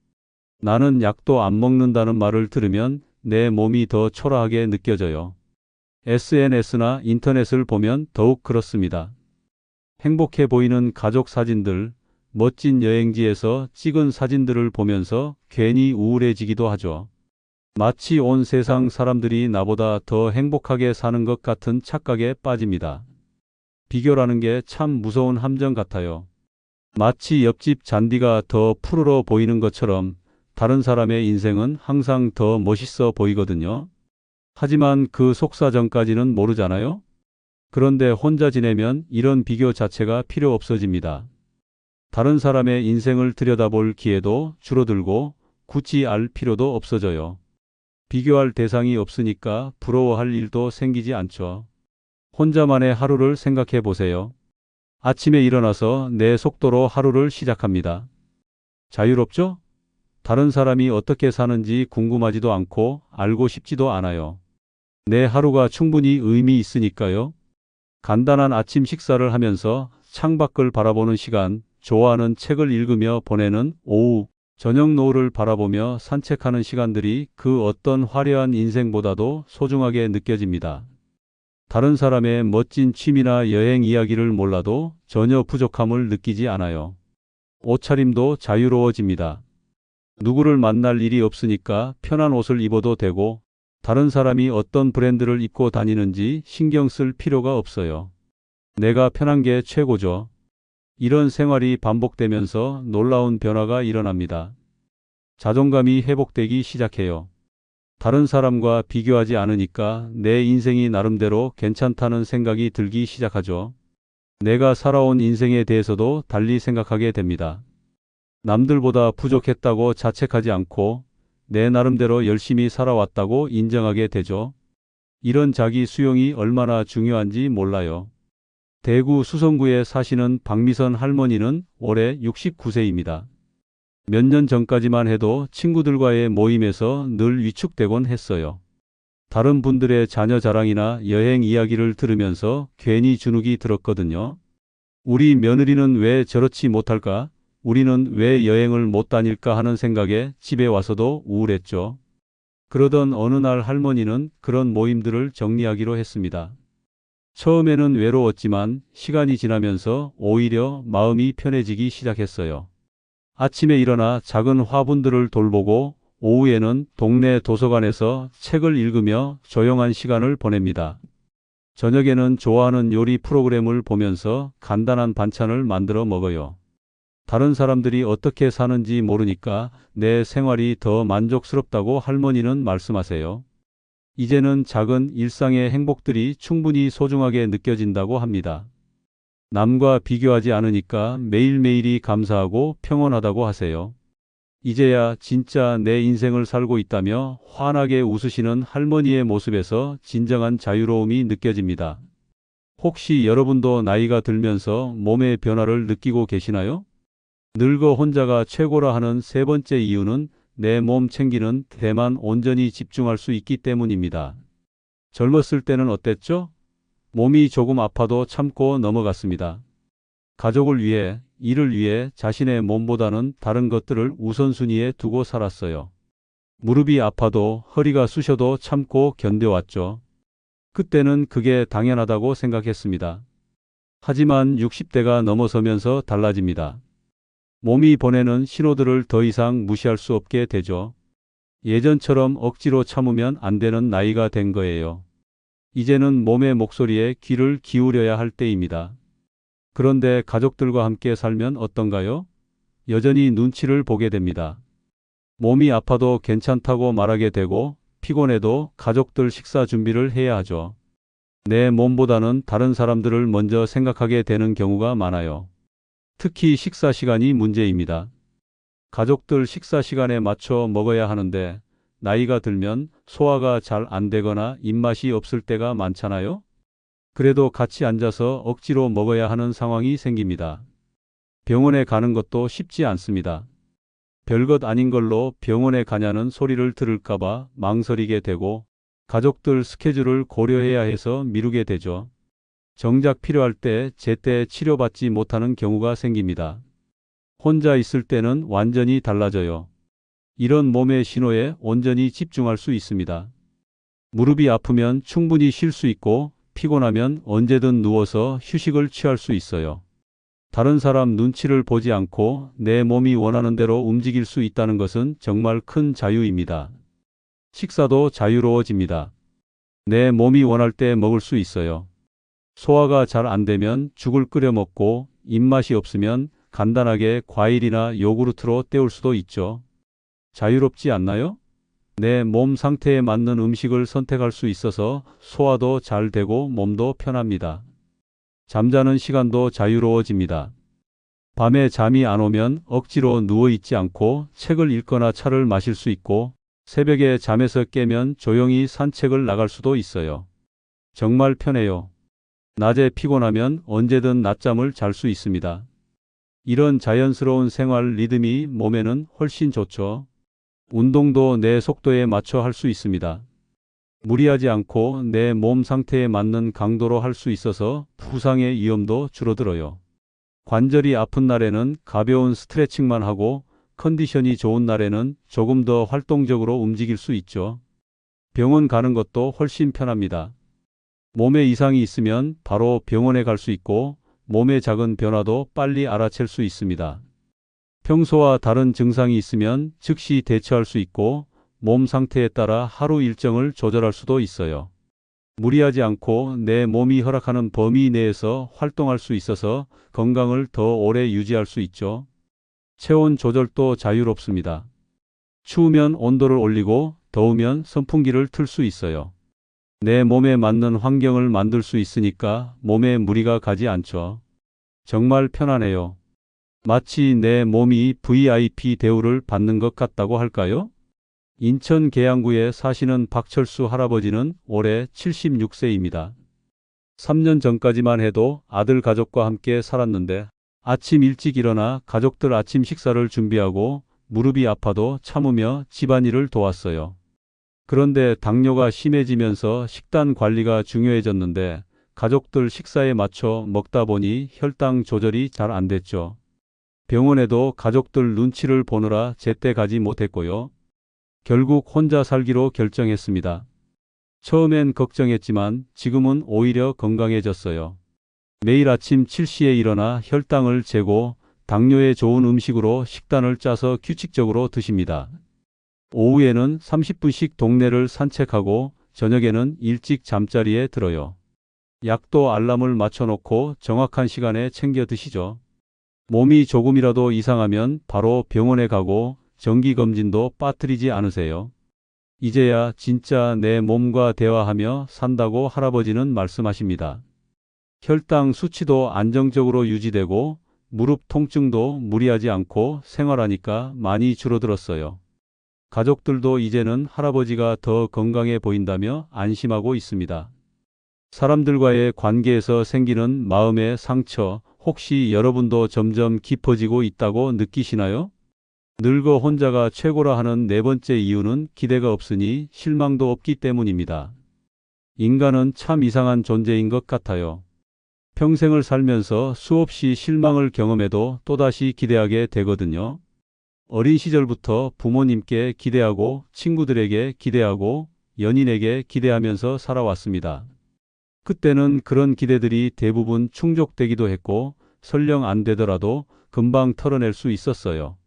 나는 약도 안 먹는다는 말을 들으면 내 몸이 더 초라하게 느껴져요. SNS나 인터넷을 보면 더욱 그렇습니다. 행복해 보이는 가족 사진들, 멋진 여행지에서 찍은 사진들을 보면서 괜히 우울해지기도 하죠. 마치 온 세상 사람들이 나보다 더 행복하게 사는 것 같은 착각에 빠집니다. 비교라는 게 참 무서운 함정 같아요. 마치 옆집 잔디가 더 푸르러 보이는 것처럼 다른 사람의 인생은 항상 더 멋있어 보이거든요. 하지만 그 속사정까지는 모르잖아요. 그런데 혼자 지내면 이런 비교 자체가 필요 없어집니다. 다른 사람의 인생을 들여다볼 기회도 줄어들고 굳이 알 필요도 없어져요. 비교할 대상이 없으니까 부러워할 일도 생기지 않죠. 혼자만의 하루를 생각해 보세요. 아침에 일어나서 내 속도로 하루를 시작합니다. 자유롭죠? 다른 사람이 어떻게 사는지 궁금하지도 않고 알고 싶지도 않아요. 내 하루가 충분히 의미 있으니까요. 간단한 아침 식사를 하면서 창밖을 바라보는 시간, 좋아하는 책을 읽으며 보내는 오후, 저녁 노을을 바라보며 산책하는 시간들이 그 어떤 화려한 인생보다도 소중하게 느껴집니다. 다른 사람의 멋진 취미나 여행 이야기를 몰라도 전혀 부족함을 느끼지 않아요. 옷차림도 자유로워집니다. 누구를 만날 일이 없으니까 편한 옷을 입어도 되고 다른 사람이 어떤 브랜드를 입고 다니는지 신경 쓸 필요가 없어요. 내가 편한 게 최고죠. 이런 생활이 반복되면서 놀라운 변화가 일어납니다. 자존감이 회복되기 시작해요. 다른 사람과 비교하지 않으니까 내 인생이 나름대로 괜찮다는 생각이 들기 시작하죠. 내가 살아온 인생에 대해서도 달리 생각하게 됩니다. 남들보다 부족했다고 자책하지 않고 내 나름대로 열심히 살아왔다고 인정하게 되죠. 이런 자기 수용이 얼마나 중요한지 몰라요. 대구 수성구에 사시는 박미선 할머니는 올해 69세입니다. 몇 년 전까지만 해도 친구들과의 모임에서 늘 위축되곤 했어요. 다른 분들의 자녀 자랑이나 여행 이야기를 들으면서 괜히 주눅이 들었거든요. 우리 며느리는 왜 저렇지 못할까? 우리는 왜 여행을 못 다닐까 하는 생각에 집에 와서도 우울했죠. 그러던 어느 날 할머니는 그런 모임들을 정리하기로 했습니다. 처음에는 외로웠지만 시간이 지나면서 오히려 마음이 편해지기 시작했어요. 아침에 일어나 작은 화분들을 돌보고 오후에는 동네 도서관에서 책을 읽으며 조용한 시간을 보냅니다. 저녁에는 좋아하는 요리 프로그램을 보면서 간단한 반찬을 만들어 먹어요. 다른 사람들이 어떻게 사는지 모르니까 내 생활이 더 만족스럽다고 할머니는 말씀하세요. 이제는 작은 일상의 행복들이 충분히 소중하게 느껴진다고 합니다. 남과 비교하지 않으니까 매일매일이 감사하고 평온하다고 하세요. 이제야 진짜 내 인생을 살고 있다며 환하게 웃으시는 할머니의 모습에서 진정한 자유로움이 느껴집니다. 혹시 여러분도 나이가 들면서 몸의 변화를 느끼고 계시나요? 늙어 혼자가 최고라 하는 세 번째 이유는 내 몸 챙기는 데만 온전히 집중할 수 있기 때문입니다. 젊었을 때는 어땠죠? 몸이 조금 아파도 참고 넘어갔습니다. 가족을 위해, 일을 위해 자신의 몸보다는 다른 것들을 우선순위에 두고 살았어요. 무릎이 아파도 허리가 쑤셔도 참고 견뎌왔죠. 그때는 그게 당연하다고 생각했습니다. 하지만 60대가 넘어서면서 달라집니다. 몸이 보내는 신호들을 더 이상 무시할 수 없게 되죠. 예전처럼 억지로 참으면 안 되는 나이가 된 거예요. 이제는 몸의 목소리에 귀를 기울여야 할 때입니다. 그런데 가족들과 함께 살면 어떤가요? 여전히 눈치를 보게 됩니다. 몸이 아파도 괜찮다고 말하게 되고 피곤해도 가족들 식사 준비를 해야 하죠. 내 몸보다는 다른 사람들을 먼저 생각하게 되는 경우가 많아요. 특히 식사 시간이 문제입니다. 가족들 식사 시간에 맞춰 먹어야 하는데 나이가 들면 소화가 잘 안 되거나 입맛이 없을 때가 많잖아요. 그래도 같이 앉아서 억지로 먹어야 하는 상황이 생깁니다. 병원에 가는 것도 쉽지 않습니다. 별것 아닌 걸로 병원에 가냐는 소리를 들을까봐 망설이게 되고 가족들 스케줄을 고려해야 해서 미루게 되죠. 정작 필요할 때 제때 치료받지 못하는 경우가 생깁니다. 혼자 있을 때는 완전히 달라져요. 이런 몸의 신호에 온전히 집중할 수 있습니다. 무릎이 아프면 충분히 쉴 수 있고 피곤하면 언제든 누워서 휴식을 취할 수 있어요. 다른 사람 눈치를 보지 않고 내 몸이 원하는 대로 움직일 수 있다는 것은 정말 큰 자유입니다. 식사도 자유로워집니다. 내 몸이 원할 때 먹을 수 있어요. 소화가 잘 안 되면 죽을 끓여 먹고 입맛이 없으면 간단하게 과일이나 요구르트로 때울 수도 있죠. 자유롭지 않나요? 내 몸 상태에 맞는 음식을 선택할 수 있어서 소화도 잘 되고 몸도 편합니다. 잠자는 시간도 자유로워집니다. 밤에 잠이 안 오면 억지로 누워있지 않고 책을 읽거나 차를 마실 수 있고 새벽에 잠에서 깨면 조용히 산책을 나갈 수도 있어요. 정말 편해요. 낮에 피곤하면 언제든 낮잠을 잘 수 있습니다. 이런 자연스러운 생활 리듬이 몸에는 훨씬 좋죠. 운동도 내 속도에 맞춰 할 수 있습니다. 무리하지 않고 내 몸 상태에 맞는 강도로 할 수 있어서 부상의 위험도 줄어들어요. 관절이 아픈 날에는 가벼운 스트레칭만 하고 컨디션이 좋은 날에는 조금 더 활동적으로 움직일 수 있죠. 병원 가는 것도 훨씬 편합니다. 몸에 이상이 있으면 바로 병원에 갈 수 있고 몸의 작은 변화도 빨리 알아챌 수 있습니다. 평소와 다른 증상이 있으면 즉시 대처할 수 있고 몸 상태에 따라 하루 일정을 조절할 수도 있어요. 무리하지 않고 내 몸이 허락하는 범위 내에서 활동할 수 있어서 건강을 더 오래 유지할 수 있죠. 체온 조절도 자유롭습니다. 추우면 온도를 올리고 더우면 선풍기를 틀 수 있어요. 내 몸에 맞는 환경을 만들 수 있으니까 몸에 무리가 가지 않죠. 정말 편안해요. 마치 내 몸이 VIP 대우를 받는 것 같다고 할까요? 인천 계양구에 사시는 박철수 할아버지는 올해 76세입니다. 3년 전까지만 해도 아들 가족과 함께 살았는데 아침 일찍 일어나 가족들 아침 식사를 준비하고 무릎이 아파도 참으며 집안일을 도왔어요. 그런데 당뇨가 심해지면서 식단 관리가 중요해졌는데 가족들 식사에 맞춰 먹다 보니 혈당 조절이 잘 안 됐죠. 병원에도 가족들 눈치를 보느라 제때 가지 못했고요. 결국 혼자 살기로 결정했습니다. 처음엔 걱정했지만 지금은 오히려 건강해졌어요. 매일 아침 7시에 일어나 혈당을 재고 당뇨에 좋은 음식으로 식단을 짜서 규칙적으로 드십니다. 오후에는 30분씩 동네를 산책하고 저녁에는 일찍 잠자리에 들어요. 약도 알람을 맞춰놓고 정확한 시간에 챙겨 드시죠. 몸이 조금이라도 이상하면 바로 병원에 가고 정기검진도 빠뜨리지 않으세요. 이제야 진짜 내 몸과 대화하며 산다고 할아버지는 말씀하십니다. 혈당 수치도 안정적으로 유지되고 무릎 통증도 무리하지 않고 생활하니까 많이 줄어들었어요. 가족들도 이제는 할아버지가 더 건강해 보인다며 안심하고 있습니다. 사람들과의 관계에서 생기는 마음의 상처, 혹시 여러분도 점점 깊어지고 있다고 느끼시나요? 늙어 혼자가 최고라 하는 네 번째 이유는 기대가 없으니 실망도 없기 때문입니다. 인간은 참 이상한 존재인 것 같아요. 평생을 살면서 수없이 실망을 경험해도 또다시 기대하게 되거든요. 어린 시절부터 부모님께 기대하고 친구들에게 기대하고 연인에게 기대하면서 살아왔습니다. 그때는 그런 기대들이 대부분 충족되기도 했고 설령 안 되더라도 금방 털어낼 수 있었어요.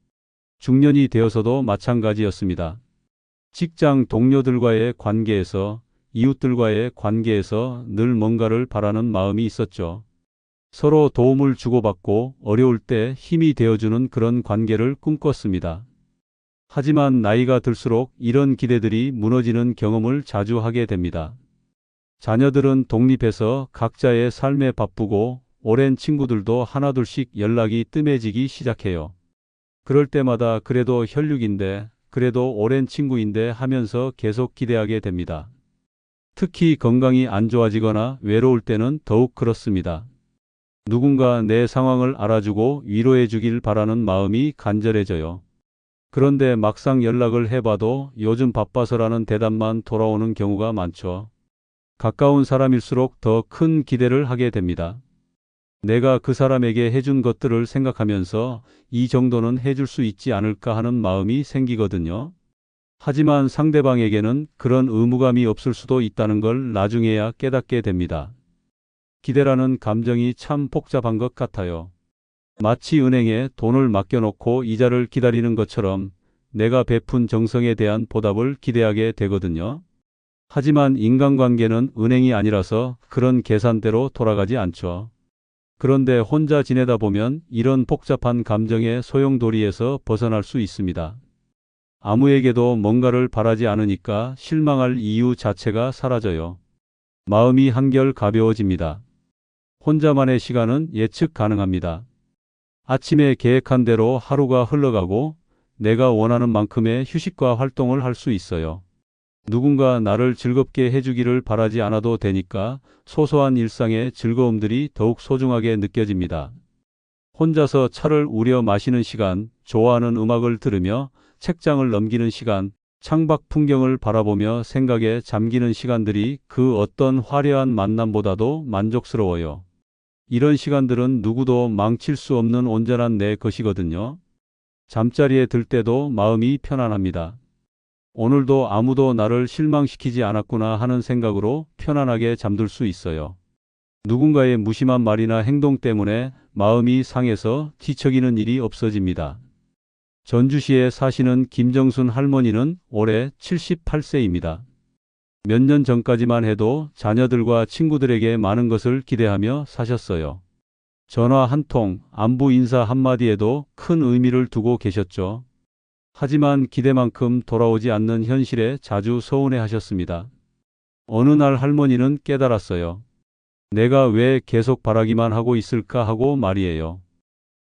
중년이 되어서도 마찬가지였습니다. 직장 동료들과의 관계에서, 이웃들과의 관계에서 늘 뭔가를 바라는 마음이 있었죠. 서로 도움을 주고받고 어려울 때 힘이 되어주는 그런 관계를 꿈꿨습니다. 하지만 나이가 들수록 이런 기대들이 무너지는 경험을 자주 하게 됩니다. 자녀들은 독립해서 각자의 삶에 바쁘고 오랜 친구들도 하나둘씩 연락이 뜸해지기 시작해요. 그럴 때마다 그래도 혈육인데, 그래도 오랜 친구인데 하면서 계속 기대하게 됩니다. 특히 건강이 안 좋아지거나 외로울 때는 더욱 그렇습니다. 누군가 내 상황을 알아주고 위로해 주길 바라는 마음이 간절해져요. 그런데 막상 연락을 해봐도 요즘 바빠서라는 대답만 돌아오는 경우가 많죠. 가까운 사람일수록 더 큰 기대를 하게 됩니다. 내가 그 사람에게 해준 것들을 생각하면서 이 정도는 해줄 수 있지 않을까 하는 마음이 생기거든요. 하지만 상대방에게는 그런 의무감이 없을 수도 있다는 걸 나중에야 깨닫게 됩니다. 기대라는 감정이 참 복잡한 것 같아요. 마치 은행에 돈을 맡겨놓고 이자를 기다리는 것처럼 내가 베푼 정성에 대한 보답을 기대하게 되거든요. 하지만 인간관계는 은행이 아니라서 그런 계산대로 돌아가지 않죠. 그런데 혼자 지내다 보면 이런 복잡한 감정의 소용돌이에서 벗어날 수 있습니다. 아무에게도 뭔가를 바라지 않으니까 실망할 이유 자체가 사라져요. 마음이 한결 가벼워집니다. 혼자만의 시간은 예측 가능합니다. 아침에 계획한 대로 하루가 흘러가고 내가 원하는 만큼의 휴식과 활동을 할 수 있어요. 누군가 나를 즐겁게 해주기를 바라지 않아도 되니까 소소한 일상의 즐거움들이 더욱 소중하게 느껴집니다. 혼자서 차를 우려 마시는 시간, 좋아하는 음악을 들으며 책장을 넘기는 시간, 창밖 풍경을 바라보며 생각에 잠기는 시간들이 그 어떤 화려한 만남보다도 만족스러워요. 이런 시간들은 누구도 망칠 수 없는 온전한 내 것이거든요. 잠자리에 들 때도 마음이 편안합니다. 오늘도 아무도 나를 실망시키지 않았구나 하는 생각으로 편안하게 잠들 수 있어요. 누군가의 무심한 말이나 행동 때문에 마음이 상해서 뒤척이는 일이 없어집니다. 전주시에 사시는 김정순 할머니는 올해 78세입니다. 몇 년 전까지만 해도 자녀들과 친구들에게 많은 것을 기대하며 사셨어요. 전화 한 통, 안부 인사 한마디에도 큰 의미를 두고 계셨죠. 하지만 기대만큼 돌아오지 않는 현실에 자주 서운해 하셨습니다. 어느 날 할머니는 깨달았어요. 내가 왜 계속 바라기만 하고 있을까 하고 말이에요.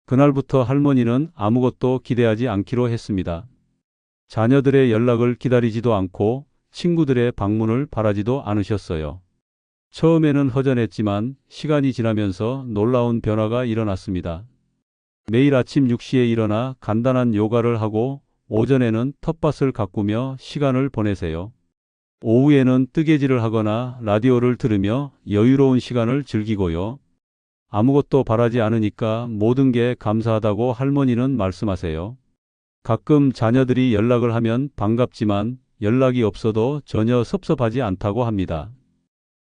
그날부터 할머니는 아무것도 기대하지 않기로 했습니다. 자녀들의 연락을 기다리지도 않고 친구들의 방문을 바라지도 않으셨어요. 처음에는 허전했지만 시간이 지나면서 놀라운 변화가 일어났습니다. 매일 아침 6시에 일어나 간단한 요가를 하고 오전에는 텃밭을 가꾸며 시간을 보내세요. 오후에는 뜨개질을 하거나 라디오를 들으며 여유로운 시간을 즐기고요. 아무것도 바라지 않으니까 모든 게 감사하다고 할머니는 말씀하세요. 가끔 자녀들이 연락을 하면 반갑지만 연락이 없어도 전혀 섭섭하지 않다고 합니다.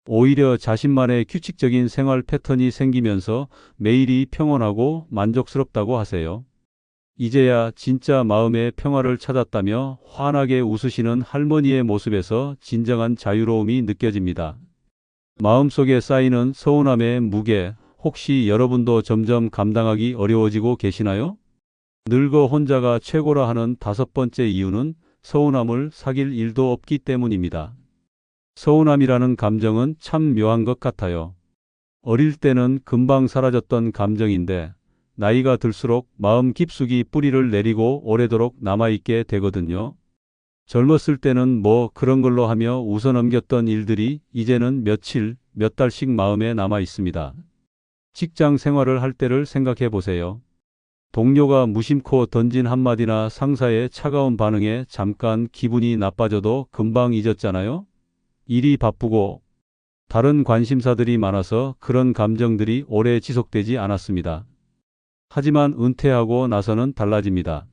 오히려 자신만의 규칙적인 생활 패턴이 생기면서 매일이 평온하고 만족스럽다고 하세요. 이제야 진짜 마음의 평화를 찾았다며 환하게 웃으시는 할머니의 모습에서 진정한 자유로움이 느껴집니다. 마음속에 쌓이는 서운함의 무게, 혹시 여러분도 점점 감당하기 어려워지고 계시나요? 늙어 혼자가 최고라 하는 5번째 이유는 서운함을 사귈 일도 없기 때문입니다. 서운함이라는 감정은 참 묘한 것 같아요. 어릴 때는 금방 사라졌던 감정인데 나이가 들수록 마음 깊숙이 뿌리를 내리고 오래도록 남아있게 되거든요. 젊었을 때는 뭐 그런 걸로 하며 웃어넘겼던 일들이 이제는 며칠, 몇 달씩 마음에 남아 있습니다. 직장 생활을 할 때를 생각해 보세요. 동료가 무심코 던진 한마디나 상사의 차가운 반응에 잠깐 기분이 나빠져도 금방 잊었잖아요. 일이 바쁘고 다른 관심사들이 많아서 그런 감정들이 오래 지속되지 않았습니다. 하지만 은퇴하고 나서는 달라집니다.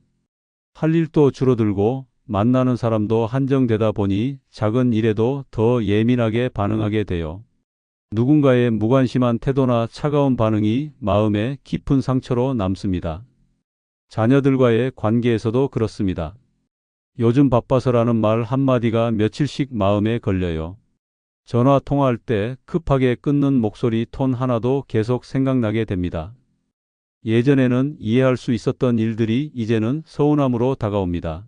할 일도 줄어들고 만나는 사람도 한정되다 보니 작은 일에도 더 예민하게 반응하게 돼요. 누군가의 무관심한 태도나 차가운 반응이 마음에 깊은 상처로 남습니다. 자녀들과의 관계에서도 그렇습니다. 요즘 바빠서라는 말 한마디가 며칠씩 마음에 걸려요. 전화 통화할 때 급하게 끊는 목소리 톤 하나도 계속 생각나게 됩니다. 예전에는 이해할 수 있었던 일들이 이제는 서운함으로 다가옵니다.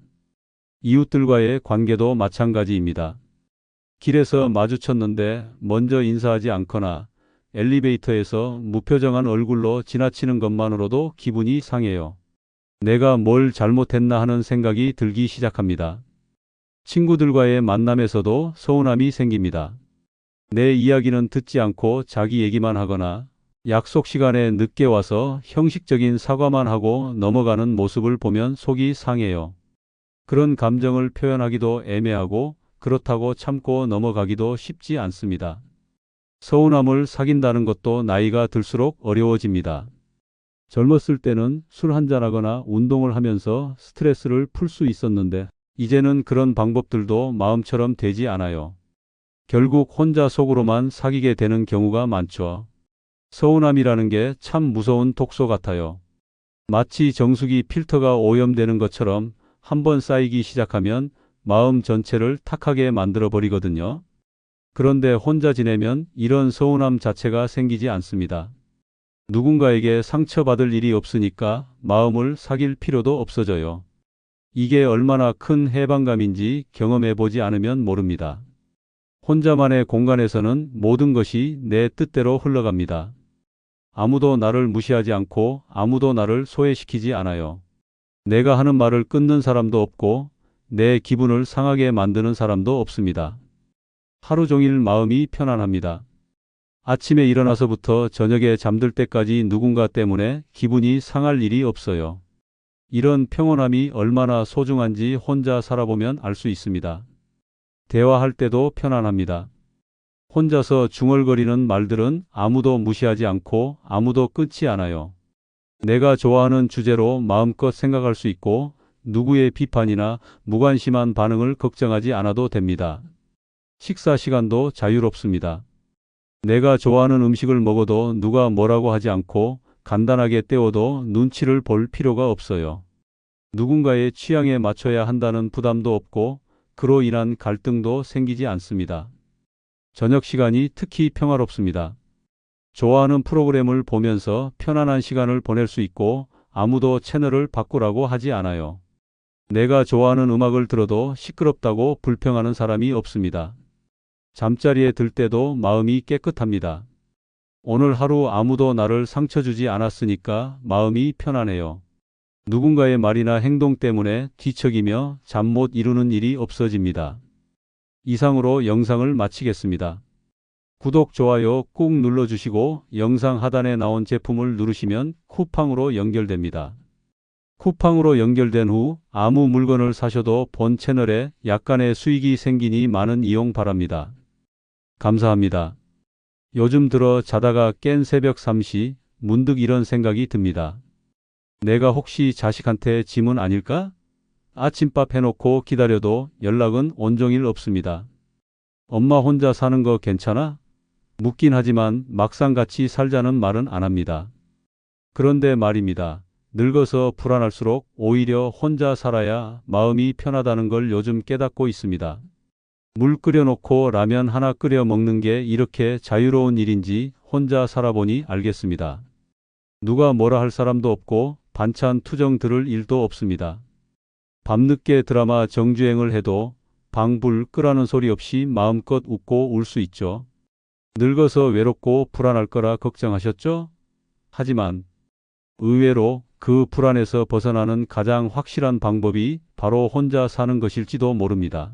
이웃들과의 관계도 마찬가지입니다. 길에서 마주쳤는데 먼저 인사하지 않거나 엘리베이터에서 무표정한 얼굴로 지나치는 것만으로도 기분이 상해요. 내가 뭘 잘못했나 하는 생각이 들기 시작합니다. 친구들과의 만남에서도 서운함이 생깁니다. 내 이야기는 듣지 않고 자기 얘기만 하거나 약속 시간에 늦게 와서 형식적인 사과만 하고 넘어가는 모습을 보면 속이 상해요. 그런 감정을 표현하기도 애매하고 그렇다고 참고 넘어가기도 쉽지 않습니다. 서운함을 사귄다는 것도 나이가 들수록 어려워집니다. 젊었을 때는 술 한잔하거나 운동을 하면서 스트레스를 풀 수 있었는데 이제는 그런 방법들도 마음처럼 되지 않아요. 결국 혼자 속으로만 사귀게 되는 경우가 많죠. 서운함이라는 게 참 무서운 독소 같아요. 마치 정수기 필터가 오염되는 것처럼 한번 쌓이기 시작하면 마음 전체를 탁하게 만들어 버리거든요. 그런데 혼자 지내면 이런 서운함 자체가 생기지 않습니다. 누군가에게 상처받을 일이 없으니까 마음을 사귈 필요도 없어져요. 이게 얼마나 큰 해방감인지 경험해 보지 않으면 모릅니다. 혼자만의 공간에서는 모든 것이 내 뜻대로 흘러갑니다. 아무도 나를 무시하지 않고 아무도 나를 소외시키지 않아요. 내가 하는 말을 끊는 사람도 없고 내 기분을 상하게 만드는 사람도 없습니다. 하루 종일 마음이 편안합니다. 아침에 일어나서부터 저녁에 잠들 때까지 누군가 때문에 기분이 상할 일이 없어요. 이런 평온함이 얼마나 소중한지 혼자 살아보면 알 수 있습니다. 대화할 때도 편안합니다. 혼자서 중얼거리는 말들은 아무도 무시하지 않고 아무도 끊지 않아요. 내가 좋아하는 주제로 마음껏 생각할 수 있고 누구의 비판이나 무관심한 반응을 걱정하지 않아도 됩니다. 식사 시간도 자유롭습니다. 내가 좋아하는 음식을 먹어도 누가 뭐라고 하지 않고 간단하게 때워도 눈치를 볼 필요가 없어요. 누군가의 취향에 맞춰야 한다는 부담도 없고 그로 인한 갈등도 생기지 않습니다. 저녁 시간이 특히 평화롭습니다. 좋아하는 프로그램을 보면서 편안한 시간을 보낼 수 있고 아무도 채널을 바꾸라고 하지 않아요. 내가 좋아하는 음악을 들어도 시끄럽다고 불평하는 사람이 없습니다. 잠자리에 들 때도 마음이 깨끗합니다. 오늘 하루 아무도 나를 상처 주지 않았으니까 마음이 편안해요. 누군가의 말이나 행동 때문에 뒤척이며 잠 못 이루는 일이 없어집니다. 이상으로 영상을 마치겠습니다. 구독, 좋아요 꾹 눌러주시고 영상 하단에 나온 제품을 누르시면 쿠팡으로 연결됩니다. 쿠팡으로 연결된 후 아무 물건을 사셔도 본 채널에 약간의 수익이 생기니 많은 이용 바랍니다. 감사합니다. 요즘 들어 자다가 깬 새벽 3시 문득 이런 생각이 듭니다. 내가 혹시 자식한테 짐은 아닐까? 아침밥 해놓고 기다려도 연락은 온종일 없습니다. 엄마 혼자 사는 거 괜찮아? 묻긴 하지만 막상 같이 살자는 말은 안 합니다. 그런데 말입니다. 늙어서 불안할수록 오히려 혼자 살아야 마음이 편하다는 걸 요즘 깨닫고 있습니다. 물 끓여놓고 라면 하나 끓여 먹는 게 이렇게 자유로운 일인지 혼자 살아보니 알겠습니다. 누가 뭐라 할 사람도 없고 반찬 투정 들을 일도 없습니다. 밤늦게 드라마 정주행을 해도 방불 끄라는 소리 없이 마음껏 웃고 울 수 있죠. 늙어서 외롭고 불안할 거라 걱정하셨죠? 하지만 의외로 그 불안에서 벗어나는 가장 확실한 방법이 바로 혼자 사는 것일지도 모릅니다.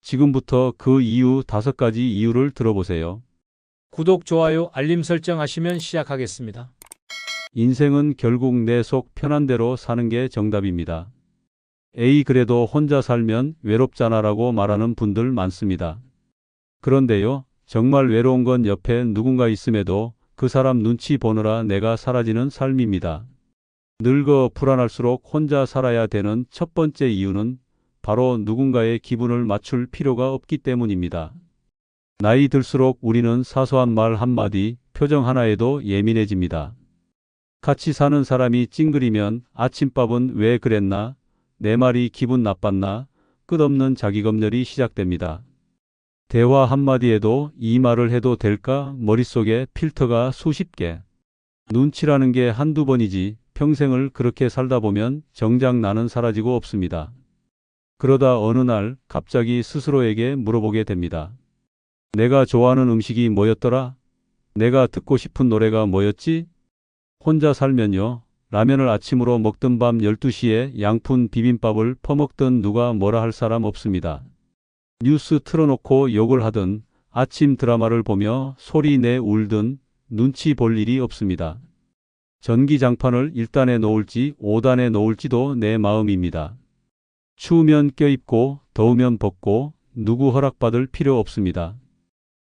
지금부터 그 이유 5가지 이유를 들어보세요. 구독, 좋아요, 알림 설정하시면 시작하겠습니다. 인생은 결국 내 속 편한 대로 사는 게 정답입니다. 에이, 그래도 혼자 살면 외롭잖아 라고 말하는 분들 많습니다. 그런데요, 정말 외로운 건 옆에 누군가 있음에도 그 사람 눈치 보느라 내가 사라지는 삶입니다. 늙어 불안할수록 혼자 살아야 되는 첫 번째 이유는 바로 누군가의 기분을 맞출 필요가 없기 때문입니다. 나이 들수록 우리는 사소한 말 한마디, 표정 하나에도 예민해집니다. 같이 사는 사람이 찡그리면 아침밥은 왜 그랬나? 내 말이 기분 나빴나? 끝없는 자기검열이 시작됩니다. 대화 한마디에도 이 말을 해도 될까? 머릿속에 필터가 수십 개. 눈치라는 게 한두 번이지 평생을 그렇게 살다 보면 정작 나는 사라지고 없습니다. 그러다 어느 날 갑자기 스스로에게 물어보게 됩니다. 내가 좋아하는 음식이 뭐였더라? 내가 듣고 싶은 노래가 뭐였지? 혼자 살면요. 라면을 아침으로 먹던 밤 12시에 양푼 비빔밥을 퍼먹던 누가 뭐라 할 사람 없습니다. 뉴스 틀어놓고 욕을 하든 아침 드라마를 보며 소리 내 울든 눈치 볼 일이 없습니다. 전기장판을 1단에 놓을지 5단에 놓을지도 내 마음입니다. 추우면 껴입고 더우면 벗고 누구 허락받을 필요 없습니다.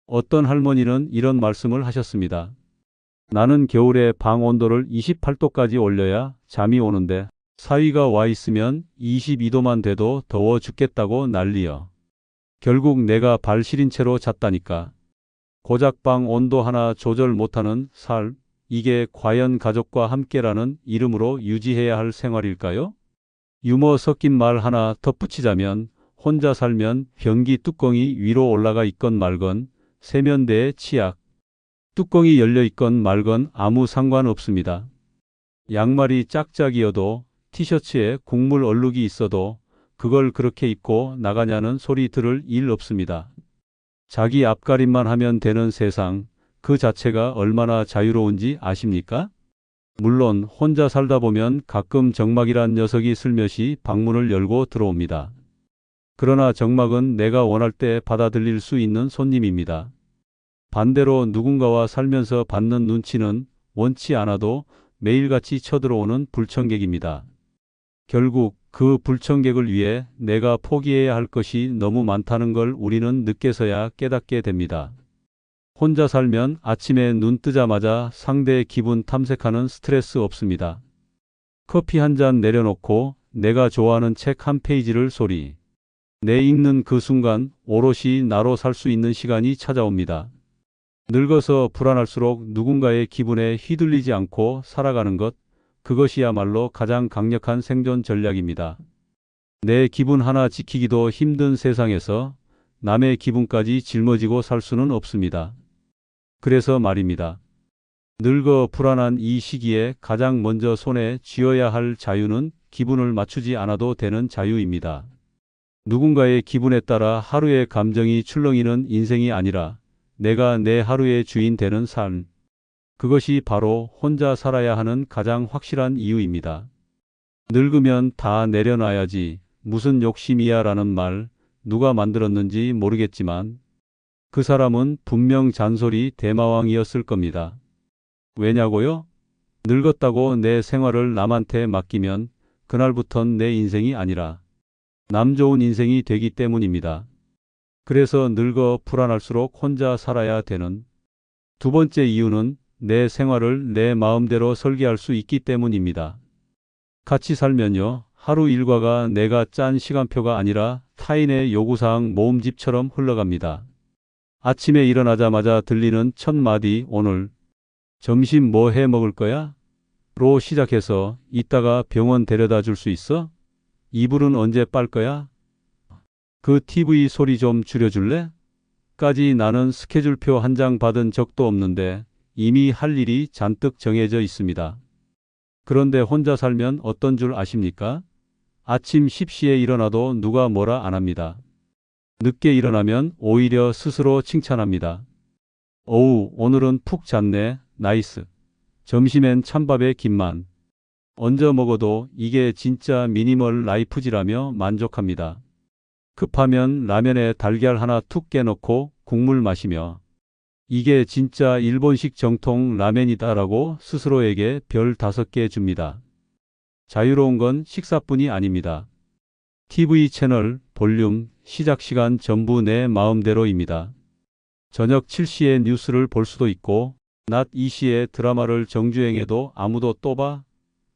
어떤 할머니는 이런 말씀을 하셨습니다. 나는 겨울에 방 온도를 28도까지 올려야 잠이 오는데 사위가 와 있으면 22도만 돼도 더워 죽겠다고 난리여. 결국 내가 발 시린 채로 잤다니까. 고작 방 온도 하나 조절 못하는 삶, 이게 과연 가족과 함께라는 이름으로 유지해야 할 생활일까요? 유머 섞인 말 하나 덧붙이자면 혼자 살면 변기 뚜껑이 위로 올라가 있건 말건 세면대에 치약, 뚜껑이 열려 있건 말건 아무 상관없습니다. 양말이 짝짝이어도 티셔츠에 국물 얼룩이 있어도 그걸 그렇게 입고 나가냐는 소리 들을 일 없습니다. 자기 앞가림만 하면 되는 세상, 그 자체가 얼마나 자유로운지 아십니까? 물론 혼자 살다 보면 가끔 정막이란 녀석이 슬며시 방문을 열고 들어옵니다. 그러나 정막은 내가 원할 때 받아들일 수 있는 손님입니다. 반대로 누군가와 살면서 받는 눈치는 원치 않아도 매일같이 쳐들어오는 불청객입니다. 결국 그 불청객을 위해 내가 포기해야 할 것이 너무 많다는 걸 우리는 늦게서야 깨닫게 됩니다. 혼자 살면 아침에 눈 뜨자마자 상대의 기분 탐색하는 스트레스 없습니다. 커피 한 잔 내려놓고 내가 좋아하는 책 한 페이지를 소리 내 읽는 그 순간 오롯이 나로 살 수 있는 시간이 찾아옵니다. 늙어서 불안할수록 누군가의 기분에 휘둘리지 않고 살아가는 것, 그것이야말로 가장 강력한 생존 전략입니다. 내 기분 하나 지키기도 힘든 세상에서 남의 기분까지 짊어지고 살 수는 없습니다. 그래서 말입니다. 늙어 불안한 이 시기에 가장 먼저 손에 쥐어야 할 자유는 기분을 맞추지 않아도 되는 자유입니다. 누군가의 기분에 따라 하루의 감정이 출렁이는 인생이 아니라 내가 내 하루의 주인 되는 삶. 그것이 바로 혼자 살아야 하는 가장 확실한 이유입니다. 늙으면 다 내려놔야지 무슨 욕심이야 라는 말 누가 만들었는지 모르겠지만 그 사람은 분명 잔소리 대마왕이었을 겁니다. 왜냐고요? 늙었다고 내 생활을 남한테 맡기면 그날부턴 내 인생이 아니라 남 좋은 인생이 되기 때문입니다. 그래서 늙어 불안할수록 혼자 살아야 되는 두 번째 이유는 내 생활을 내 마음대로 설계할 수 있기 때문입니다. 같이 살면요. 하루 일과가 내가 짠 시간표가 아니라 타인의 요구사항 모음집처럼 흘러갑니다. 아침에 일어나자마자 들리는 첫 마디 오늘 점심 뭐 해 먹을 거야? 로 시작해서 이따가 병원 데려다 줄 수 있어? 이불은 언제 빨 거야? 그 TV 소리 좀 줄여줄래? 까지 나는 스케줄표 한 장 받은 적도 없는데 이미 할 일이 잔뜩 정해져 있습니다. 그런데 혼자 살면 어떤 줄 아십니까? 아침 10시에 일어나도 누가 뭐라 안 합니다. 늦게 일어나면 오히려 스스로 칭찬합니다. 어우, 오늘은 푹 잤네. 나이스. 점심엔 찬밥에 김만 얹어 먹어도 이게 진짜 미니멀 라이프지라며 만족합니다. 급하면 라면에 달걀 하나 툭 깨놓고 국물 마시며 이게 진짜 일본식 정통 라면이다라고 스스로에게 별 5개 줍니다. 자유로운 건 식사뿐이 아닙니다. TV 채널, 볼륨, 시작 시간 전부 내 마음대로입니다. 저녁 7시에 뉴스를 볼 수도 있고 낮 2시에 드라마를 정주행해도 아무도 또 봐?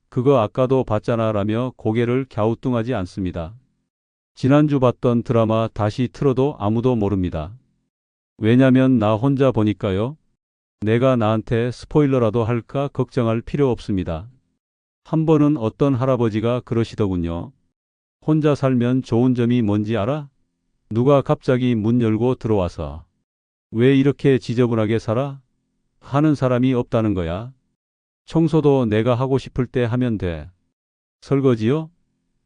그거 아까도 봤잖아 라며 고개를 갸우뚱하지 않습니다. 지난주 봤던 드라마 다시 틀어도 아무도 모릅니다. 왜냐면 나 혼자 보니까요. 내가 나한테 스포일러라도 할까 걱정할 필요 없습니다. 한 번은 어떤 할아버지가 그러시더군요. 혼자 살면 좋은 점이 뭔지 알아? 누가 갑자기 문 열고 들어와서 왜 이렇게 지저분하게 살아? 하는 사람이 없다는 거야. 청소도 내가 하고 싶을 때 하면 돼. 설거지요?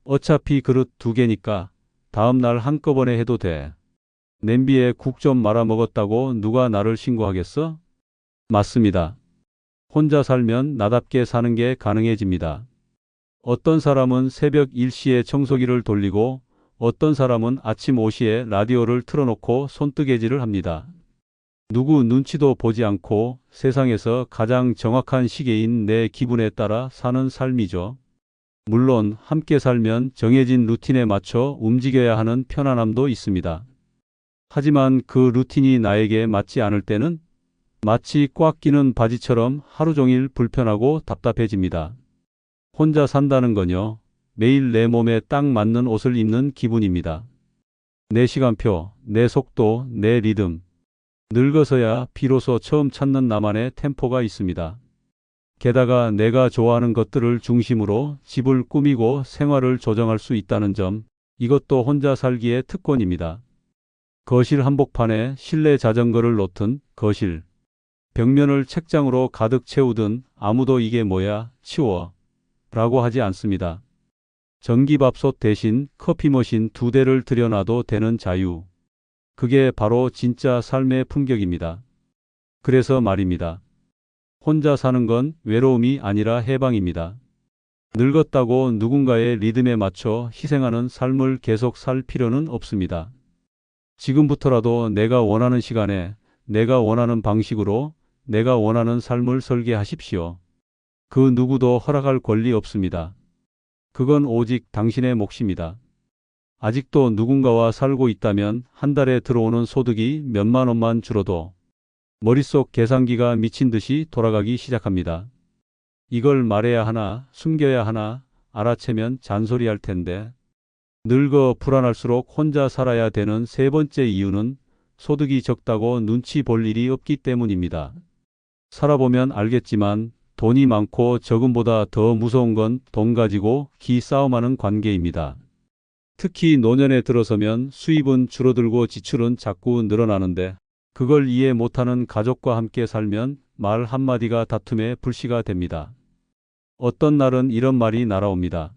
어차피 그릇 2개니까 다음 날 한꺼번에 해도 돼. 냄비에 국 좀 말아 먹었다고 누가 나를 신고하겠어? 맞습니다. 혼자 살면 나답게 사는 게 가능해집니다. 어떤 사람은 새벽 1시에 청소기를 돌리고 어떤 사람은 아침 5시에 라디오를 틀어놓고 손뜨개질을 합니다. 누구 눈치도 보지 않고 세상에서 가장 정확한 시계인 내 기분에 따라 사는 삶이죠. 물론 함께 살면 정해진 루틴에 맞춰 움직여야 하는 편안함도 있습니다. 하지만 그 루틴이 나에게 맞지 않을 때는 마치 꽉 끼는 바지처럼 하루 종일 불편하고 답답해집니다. 혼자 산다는 건요, 매일 내 몸에 딱 맞는 옷을 입는 기분입니다. 내 시간표, 내 속도, 내 리듬. 늙어서야 비로소 처음 찾는 나만의 템포가 있습니다. 게다가 내가 좋아하는 것들을 중심으로 집을 꾸미고 생활을 조정할 수 있다는 점, 이것도 혼자 살기의 특권입니다. 거실 한복판에 실내 자전거를 놓든 거실, 벽면을 책장으로 가득 채우든 아무도 이게 뭐야, 치워 라고 하지 않습니다. 전기밥솥 대신 커피 머신 2대를 들여놔도 되는 자유. 그게 바로 진짜 삶의 품격입니다. 그래서 말입니다. 혼자 사는 건 외로움이 아니라 해방입니다. 늙었다고 누군가의 리듬에 맞춰 희생하는 삶을 계속 살 필요는 없습니다. 지금부터라도 내가 원하는 시간에, 내가 원하는 방식으로, 내가 원하는 삶을 설계하십시오. 그 누구도 허락할 권리 없습니다. 그건 오직 당신의 몫입니다. 아직도 누군가와 살고 있다면 한 달에 들어오는 소득이 몇만 원만 줄어도 머릿속 계산기가 미친 듯이 돌아가기 시작합니다. 이걸 말해야 하나, 숨겨야 하나, 알아채면 잔소리할 텐데. 늙어 불안할수록 혼자 살아야 되는 세 번째 이유는 소득이 적다고 눈치 볼 일이 없기 때문입니다. 살아보면 알겠지만 돈이 많고 적음보다 더 무서운 건 돈 가지고 기싸움하는 관계입니다. 특히 노년에 들어서면 수입은 줄어들고 지출은 자꾸 늘어나는데 그걸 이해 못하는 가족과 함께 살면 말 한마디가 다툼의 불씨가 됩니다. 어떤 날은 이런 말이 날아옵니다.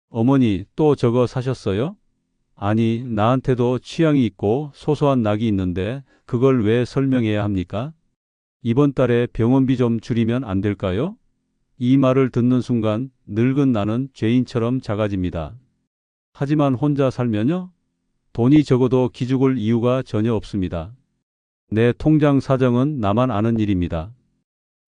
어머니, 또 저거 사셨어요? 아니, 나한테도 취향이 있고 소소한 낙이 있는데 그걸 왜 설명해야 합니까? 이번 달에 병원비 좀 줄이면 안 될까요? 이 말을 듣는 순간 늙은 나는 죄인처럼 작아집니다. 하지만 혼자 살면요? 돈이 적어도 기죽을 이유가 전혀 없습니다. 내 통장 사정은 나만 아는 일입니다.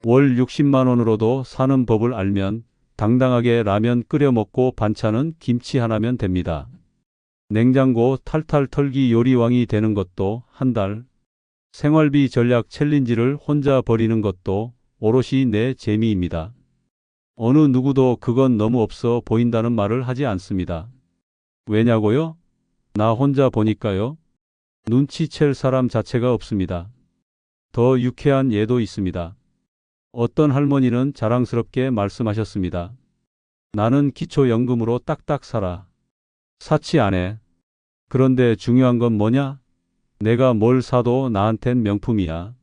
월 60만 원으로도 사는 법을 알면 당당하게 라면 끓여 먹고 반찬은 김치 하나면 됩니다. 냉장고 탈탈 털기 요리왕이 되는 것도 한 달, 생활비 전략 챌린지를 혼자 벌이는 것도 오롯이 내 재미입니다. 어느 누구도 그건 너무 없어 보인다는 말을 하지 않습니다. 왜냐고요? 나 혼자 보니까요. 눈치챌 사람 자체가 없습니다. 더 유쾌한 예도 있습니다. 어떤 할머니는 자랑스럽게 말씀하셨습니다. 나는 기초연금으로 딱딱 살아. 사치 안 해. 그런데 중요한 건 뭐냐? 내가 뭘 사도 나한텐 명품이야.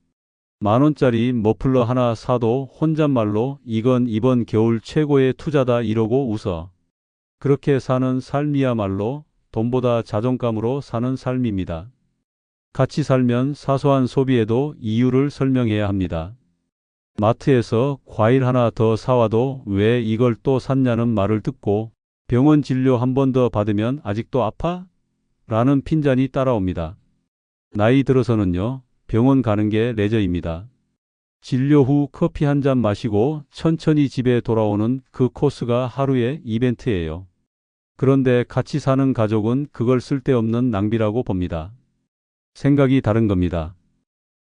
10,000원짜리 머플러 하나 사도 혼잣말로 이건 이번 겨울 최고의 투자다 이러고 웃어. 그렇게 사는 삶이야말로 돈보다 자존감으로 사는 삶입니다. 같이 살면 사소한 소비에도 이유를 설명해야 합니다. 마트에서 과일 하나 더 사와도 왜 이걸 또 샀냐는 말을 듣고 병원 진료 한 번 더 받으면 아직도 아파? 라는 핀잔이 따라옵니다. 나이 들어서는요, 병원 가는 게 레저입니다. 진료 후 커피 한 잔 마시고 천천히 집에 돌아오는 그 코스가 하루의 이벤트예요. 그런데 같이 사는 가족은 그걸 쓸데없는 낭비라고 봅니다. 생각이 다른 겁니다.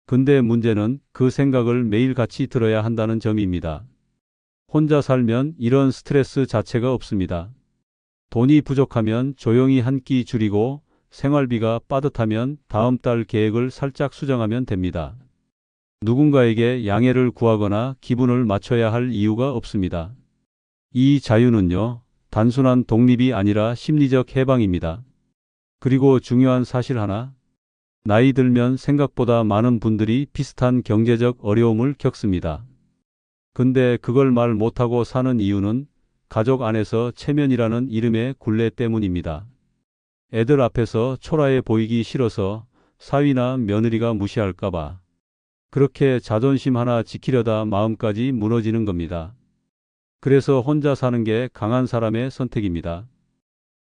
근데 문제는 그 생각을 매일 같이 들어야 한다는 점입니다. 혼자 살면 이런 스트레스 자체가 없습니다. 돈이 부족하면 조용히 한 끼 줄이고 생활비가 빠듯하면 다음 달 계획을 살짝 수정하면 됩니다. 누군가에게 양해를 구하거나 기분을 맞춰야 할 이유가 없습니다. 이 자유는요, 단순한 독립이 아니라 심리적 해방입니다. 그리고 중요한 사실 하나, 나이 들면 생각보다 많은 분들이 비슷한 경제적 어려움을 겪습니다. 근데 그걸 말 못하고 사는 이유는 가족 안에서 체면이라는 이름의 굴레 때문입니다. 애들 앞에서 초라해 보이기 싫어서 사위나 며느리가 무시할까봐. 그렇게 자존심 하나 지키려다 마음까지 무너지는 겁니다. 그래서 혼자 사는 게 강한 사람의 선택입니다.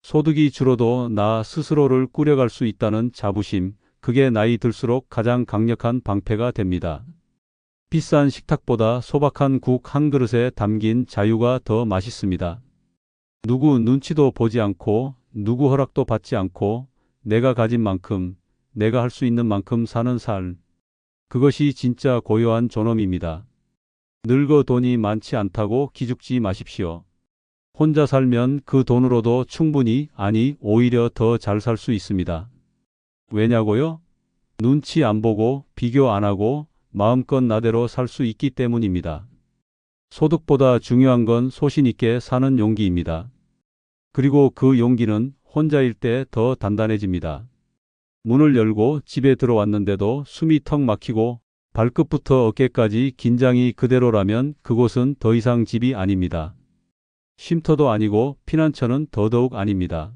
소득이 줄어도 나 스스로를 꾸려갈 수 있다는 자부심, 그게 나이 들수록 가장 강력한 방패가 됩니다. 비싼 식탁보다 소박한 국 한 그릇에 담긴 자유가 더 맛있습니다. 누구 눈치도 보지 않고 누구 허락도 받지 않고 내가 가진 만큼, 내가 할 수 있는 만큼 사는 삶. 그것이 진짜 고요한 존엄입니다. 늙어 돈이 많지 않다고 기죽지 마십시오. 혼자 살면 그 돈으로도 충분히, 아니 오히려 더 잘 살 수 있습니다. 왜냐고요? 눈치 안 보고 비교 안 하고 마음껏 나대로 살 수 있기 때문입니다. 소득보다 중요한 건 소신 있게 사는 용기입니다. 그리고 그 용기는 혼자일 때 더 단단해집니다. 문을 열고 집에 들어왔는데도 숨이 턱 막히고 발끝부터 어깨까지 긴장이 그대로라면 그곳은 더 이상 집이 아닙니다. 쉼터도 아니고 피난처는 더더욱 아닙니다.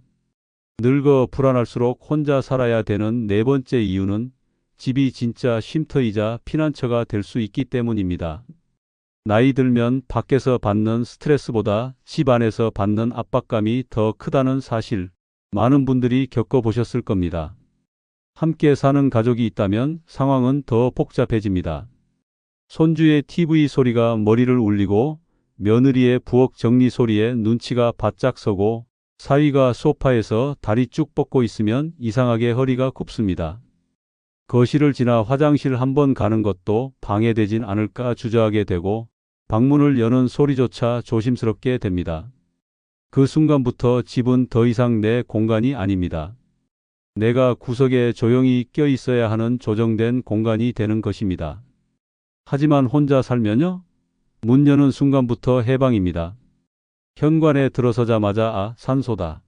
늙어 불안할수록 혼자 살아야 되는 네 번째 이유는 집이 진짜 쉼터이자 피난처가 될 수 있기 때문입니다. 나이 들면 밖에서 받는 스트레스보다 집 안에서 받는 압박감이 더 크다는 사실, 많은 분들이 겪어보셨을 겁니다. 함께 사는 가족이 있다면 상황은 더 복잡해집니다. 손주의 TV 소리가 머리를 울리고 며느리의 부엌 정리 소리에 눈치가 바짝 서고 사위가 소파에서 다리 쭉 뻗고 있으면 이상하게 허리가 굽습니다. 거실을 지나 화장실 한 번 가는 것도 방해되진 않을까 주저하게 되고 방문을 여는 소리조차 조심스럽게 됩니다. 그 순간부터 집은 더 이상 내 공간이 아닙니다. 내가 구석에 조용히 껴 있어야 하는 조정된 공간이 되는 것입니다. 하지만 혼자 살면요? 문 여는 순간부터 해방입니다. 현관에 들어서자마자 아, 산소다.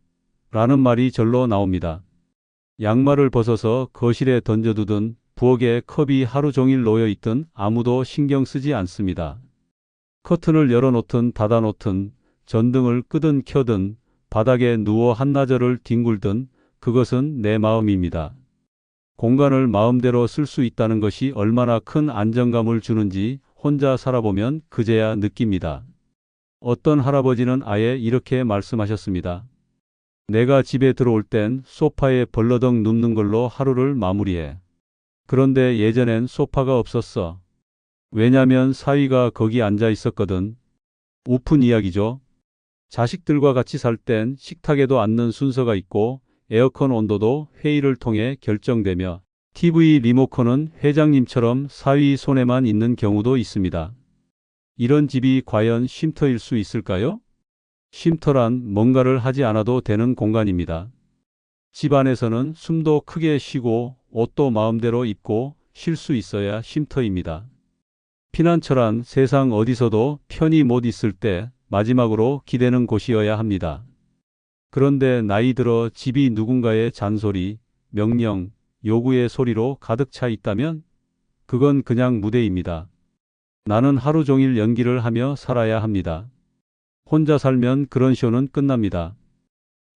라는 말이 절로 나옵니다. 양말을 벗어서 거실에 던져두든 부엌에 컵이 하루 종일 놓여있든 아무도 신경 쓰지 않습니다. 커튼을 열어놓든 닫아놓든 전등을 끄든 켜든 바닥에 누워 한나절을 뒹굴든 그것은 내 마음입니다. 공간을 마음대로 쓸 수 있다는 것이 얼마나 큰 안정감을 주는지 혼자 살아보면 그제야 느낍니다. 어떤 할아버지는 아예 이렇게 말씀하셨습니다. 내가 집에 들어올 땐 소파에 벌러덩 눕는 걸로 하루를 마무리해. 그런데 예전엔 소파가 없었어. 왜냐면 사위가 거기 앉아 있었거든. 우픈 이야기죠. 자식들과 같이 살 땐 식탁에도 앉는 순서가 있고 에어컨 온도도 회의를 통해 결정되며 TV 리모컨은 회장님처럼 사위 손에만 있는 경우도 있습니다. 이런 집이 과연 쉼터일 수 있을까요? 쉼터란 뭔가를 하지 않아도 되는 공간입니다. 집 안에서는 숨도 크게 쉬고 옷도 마음대로 입고 쉴 수 있어야 쉼터입니다. 피난처란 세상 어디서도 편히 못 있을 때 마지막으로 기대는 곳이어야 합니다. 그런데 나이 들어 집이 누군가의 잔소리, 명령, 요구의 소리로 가득 차 있다면 그건 그냥 무대입니다. 나는 하루 종일 연기를 하며 살아야 합니다. 혼자 살면 그런 쇼는 끝납니다.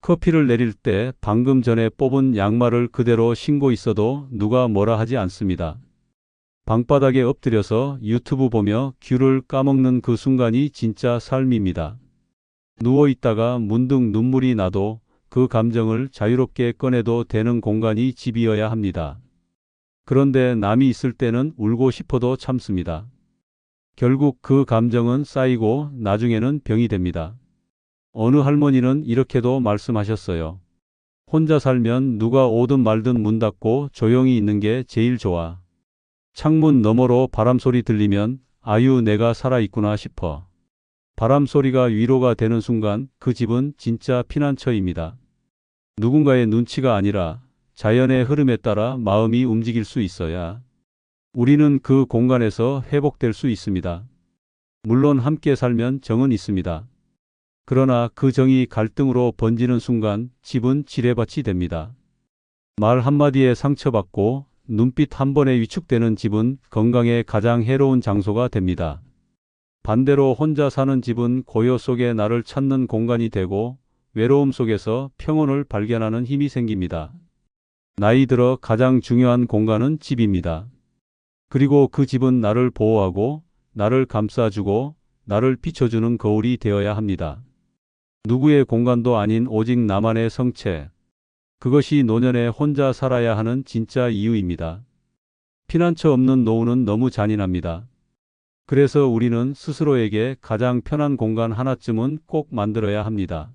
커피를 내릴 때 방금 전에 뽑은 양말을 그대로 신고 있어도 누가 뭐라 하지 않습니다. 방바닥에 엎드려서 유튜브 보며 귤을 까먹는 그 순간이 진짜 삶입니다. 누워있다가 문득 눈물이 나도 그 감정을 자유롭게 꺼내도 되는 공간이 집이어야 합니다. 그런데 남이 있을 때는 울고 싶어도 참습니다. 결국 그 감정은 쌓이고 나중에는 병이 됩니다. 어느 할머니는 이렇게도 말씀하셨어요. 혼자 살면 누가 오든 말든 문 닫고 조용히 있는 게 제일 좋아. 창문 너머로 바람소리 들리면 아유 내가 살아있구나 싶어. 바람소리가 위로가 되는 순간 그 집은 진짜 피난처입니다. 누군가의 눈치가 아니라 자연의 흐름에 따라 마음이 움직일 수 있어야 우리는 그 공간에서 회복될 수 있습니다. 물론 함께 살면 정은 있습니다. 그러나 그 정이 갈등으로 번지는 순간 집은 지뢰밭이 됩니다. 말 한마디에 상처받고 눈빛 한 번에 위축되는 집은 건강에 가장 해로운 장소가 됩니다. 반대로 혼자 사는 집은 고요 속에 나를 찾는 공간이 되고 외로움 속에서 평온을 발견하는 힘이 생깁니다. 나이 들어 가장 중요한 공간은 집입니다. 그리고 그 집은 나를 보호하고, 나를 감싸주고, 나를 비춰주는 거울이 되어야 합니다. 누구의 공간도 아닌 오직 나만의 성체. 그것이 노년에 혼자 살아야 하는 진짜 이유입니다. 피난처 없는 노후는 너무 잔인합니다. 그래서 우리는 스스로에게 가장 편한 공간 하나쯤은 꼭 만들어야 합니다.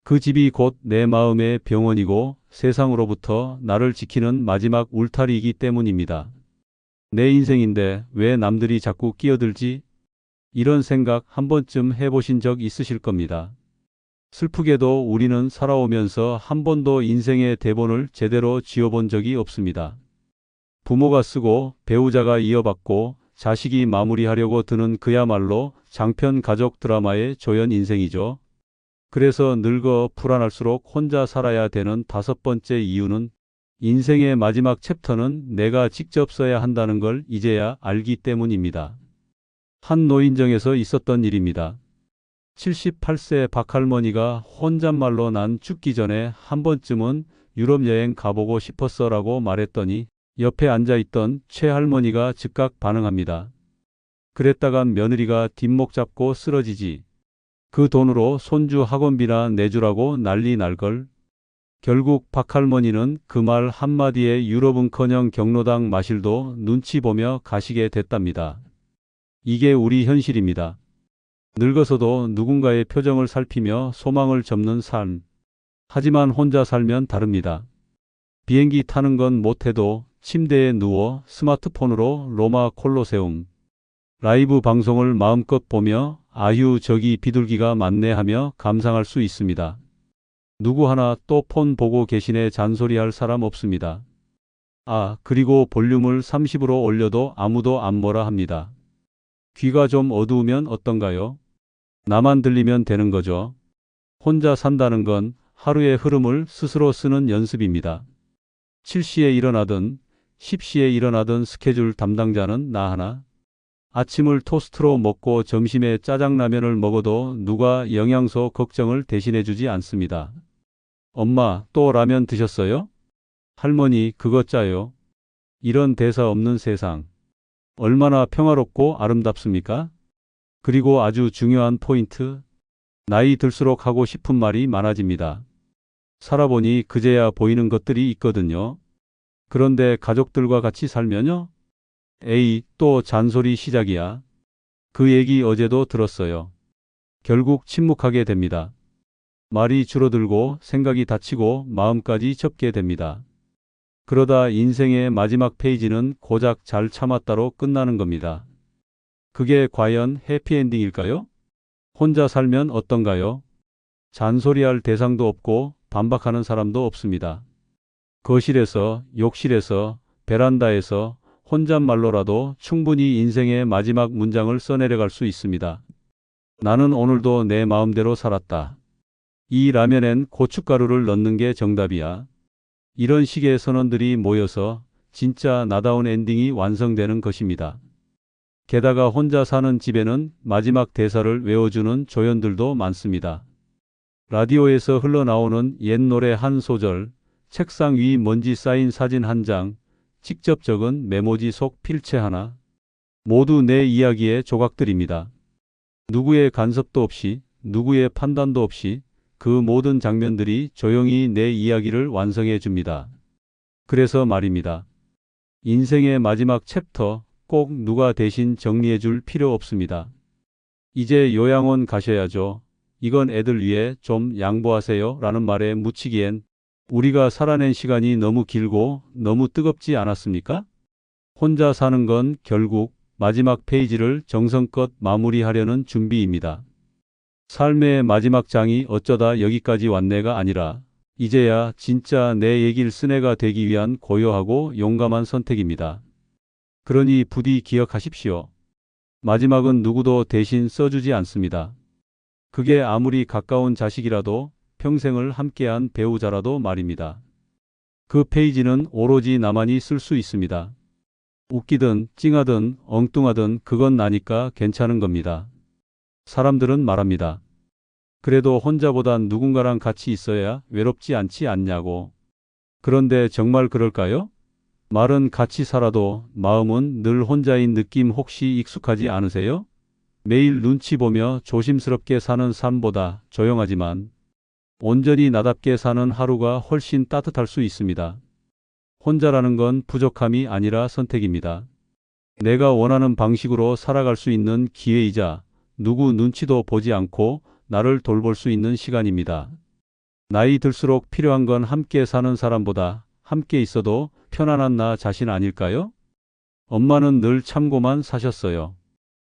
그 집이 곧 내 마음의 병원이고 세상으로부터 나를 지키는 마지막 울타리이기 때문입니다. 내 인생인데 왜 남들이 자꾸 끼어들지? 이런 생각 한 번쯤 해보신 적 있으실 겁니다. 슬프게도 우리는 살아오면서 한 번도 인생의 대본을 제대로 지어본 적이 없습니다. 부모가 쓰고 배우자가 이어받고 자식이 마무리하려고 드는 그야말로 장편 가족 드라마의 조연 인생이죠. 그래서 늙어 불안할수록 혼자 살아야 되는 다섯 번째 이유는 인생의 마지막 챕터는 내가 직접 써야 한다는 걸 이제야 알기 때문입니다. 한 노인정에서 있었던 일입니다. 78세 박할머니가 혼잣말로 난 죽기 전에 한 번쯤은 유럽 여행 가보고 싶었어라고 말했더니 옆에 앉아있던 최할머니가 즉각 반응합니다. 그랬다간 며느리가 뒷목 잡고 쓰러지지. 그 돈으로 손주 학원비나 내주라고 난리 날걸. 결국 박할머니는 그 말 한마디에 유럽은커녕 경로당 마실도 눈치 보며 가시게 됐답니다. 이게 우리 현실입니다. 늙어서도 누군가의 표정을 살피며 소망을 접는 삶. 하지만 혼자 살면 다릅니다. 비행기 타는 건 못해도 침대에 누워 스마트폰으로 로마 콜로세움 라이브 방송을 마음껏 보며 아휴 저기 비둘기가 많네 하며 감상할 수 있습니다. 누구 하나 또 폰 보고 계시네 잔소리할 사람 없습니다. 아, 그리고 볼륨을 30으로 올려도 아무도 안 뭐라 합니다. 귀가 좀 어두우면 어떤가요? 나만 들리면 되는 거죠. 혼자 산다는 건 하루의 흐름을 스스로 쓰는 연습입니다. 7시에 일어나든 10시에 일어나든 스케줄 담당자는 나 하나. 아침을 토스트로 먹고 점심에 짜장라면을 먹어도 누가 영양소 걱정을 대신해 주지 않습니다. 엄마, 또 라면 드셨어요? 할머니, 그거 짜요. 이런 대사 없는 세상. 얼마나 평화롭고 아름답습니까? 그리고 아주 중요한 포인트. 나이 들수록 하고 싶은 말이 많아집니다. 살아보니 그제야 보이는 것들이 있거든요. 그런데 가족들과 같이 살면요? 에이, 또 잔소리 시작이야. 그 얘기 어제도 들었어요. 결국 침묵하게 됩니다. 말이 줄어들고 생각이 닫히고 마음까지 접게 됩니다. 그러다 인생의 마지막 페이지는 고작 잘 참았다로 끝나는 겁니다. 그게 과연 해피엔딩일까요? 혼자 살면 어떤가요? 잔소리할 대상도 없고 반박하는 사람도 없습니다. 거실에서, 욕실에서, 베란다에서 혼잣말로라도 충분히 인생의 마지막 문장을 써내려갈 수 있습니다. 나는 오늘도 내 마음대로 살았다. 이 라면엔 고춧가루를 넣는 게 정답이야. 이런 식의 선언들이 모여서 진짜 나다운 엔딩이 완성되는 것입니다. 게다가 혼자 사는 집에는 마지막 대사를 외워주는 조연들도 많습니다. 라디오에서 흘러나오는 옛 노래 한 소절, 책상 위 먼지 쌓인 사진 한 장, 직접 적은 메모지 속 필체 하나. 모두 내 이야기의 조각들입니다. 누구의 간섭도 없이, 누구의 판단도 없이 그 모든 장면들이 조용히 내 이야기를 완성해 줍니다. 그래서 말입니다. 인생의 마지막 챕터 꼭 누가 대신 정리해 줄 필요 없습니다. 이제 요양원 가셔야죠. 이건 애들 위해 좀 양보하세요 라는 말에 묻히기엔 우리가 살아낸 시간이 너무 길고 너무 뜨겁지 않았습니까? 혼자 사는 건 결국 마지막 페이지를 정성껏 마무리하려는 준비입니다. 삶의 마지막 장이 어쩌다 여기까지 왔네가 아니라 이제야 진짜 내 얘기를 쓴 애가 되기 위한 고요하고 용감한 선택입니다. 그러니 부디 기억하십시오. 마지막은 누구도 대신 써주지 않습니다. 그게 아무리 가까운 자식이라도 평생을 함께한 배우자라도 말입니다. 그 페이지는 오로지 나만이 쓸 수 있습니다. 웃기든 찡하든 엉뚱하든 그건 나니까 괜찮은 겁니다. 사람들은 말합니다. 그래도 혼자보단 누군가랑 같이 있어야 외롭지 않지 않냐고. 그런데 정말 그럴까요? 말은 같이 살아도 마음은 늘 혼자인 느낌 혹시 익숙하지 않으세요? 매일 눈치 보며 조심스럽게 사는 삶보다 조용하지만 온전히 나답게 사는 하루가 훨씬 따뜻할 수 있습니다. 혼자라는 건 부족함이 아니라 선택입니다. 내가 원하는 방식으로 살아갈 수 있는 기회이자 누구 눈치도 보지 않고 나를 돌볼 수 있는 시간입니다. 나이 들수록 필요한 건 함께 사는 사람보다 함께 있어도 편안한 나 자신 아닐까요? 엄마는 늘 참고만 사셨어요.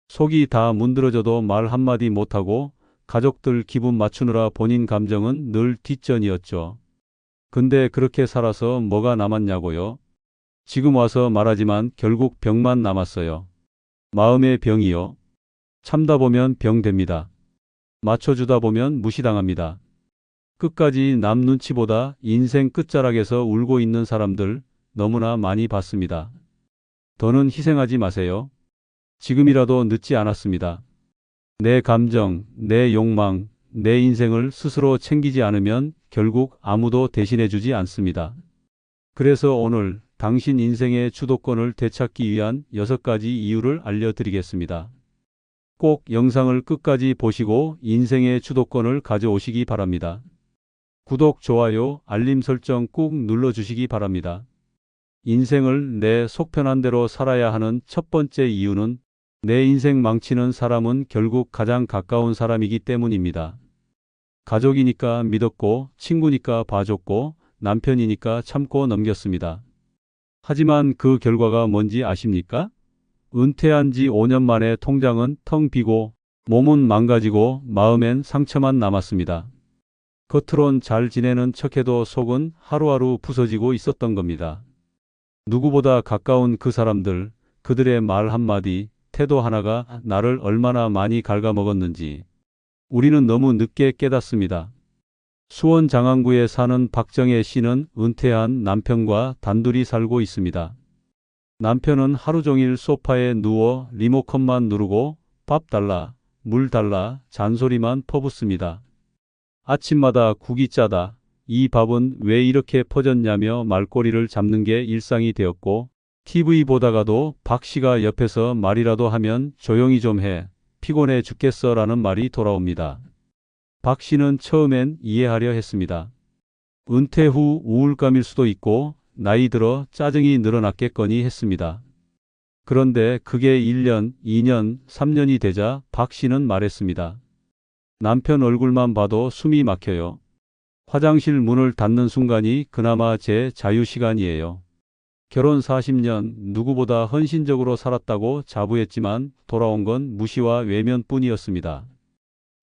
속이 다 문드러져도 말 한마디 못하고 가족들 기분 맞추느라 본인 감정은 늘 뒷전이었죠. 근데 그렇게 살아서 뭐가 남았냐고요? 지금 와서 말하지만 결국 병만 남았어요. 마음의 병이요. 참다 보면 병 됩니다. 맞춰주다 보면 무시당합니다. 끝까지 남 눈치보다 인생 끝자락에서 울고 있는 사람들 너무나 많이 봤습니다. 더는 희생하지 마세요. 지금이라도 늦지 않았습니다. 내 감정, 내 욕망, 내 인생을 스스로 챙기지 않으면 결국 아무도 대신해주지 않습니다. 그래서 오늘 당신 인생의 주도권을 되찾기 위한 6가지 이유를 알려드리겠습니다. 꼭 영상을 끝까지 보시고 인생의 주도권을 가져오시기 바랍니다. 구독, 좋아요, 알림 설정 꾹 눌러주시기 바랍니다. 인생을 내 속편한 대로 살아야 하는 첫 번째 이유는 내 인생 망치는 사람은 결국 가장 가까운 사람이기 때문입니다. 가족이니까 믿었고, 친구니까 봐줬고, 남편이니까 참고 넘겼습니다. 하지만 그 결과가 뭔지 아십니까? 은퇴한 지 5년 만에 통장은 텅 비고 몸은 망가지고 마음엔 상처만 남았습니다. 겉으론 잘 지내는 척해도 속은 하루하루 부서지고 있었던 겁니다. 누구보다 가까운 그 사람들, 그들의 말 한마디, 태도 하나가 나를 얼마나 많이 갉아먹었는지 우리는 너무 늦게 깨닫습니다. 수원 장안구에 사는 박정혜 씨는 은퇴한 남편과 단둘이 살고 있습니다. 남편은 하루 종일 소파에 누워 리모컨만 누르고 밥 달라, 물 달라 잔소리만 퍼붓습니다. 아침마다 국이 짜다, 이 밥은 왜 이렇게 퍼졌냐며 말꼬리를 잡는 게 일상이 되었고, TV 보다가도 박 씨가 옆에서 말이라도 하면 조용히 좀 해, 피곤해 죽겠어 라는 말이 돌아옵니다. 박 씨는 처음엔 이해하려 했습니다. 은퇴 후 우울감일 수도 있고 나이 들어 짜증이 늘어났겠거니 했습니다. 그런데 그게 1년, 2년, 3년이 되자 박 씨는 말했습니다. 남편 얼굴만 봐도 숨이 막혀요. 화장실 문을 닫는 순간이 그나마 제 자유시간이에요. 결혼 40년 누구보다 헌신적으로 살았다고 자부했지만 돌아온 건 무시와 외면뿐이었습니다.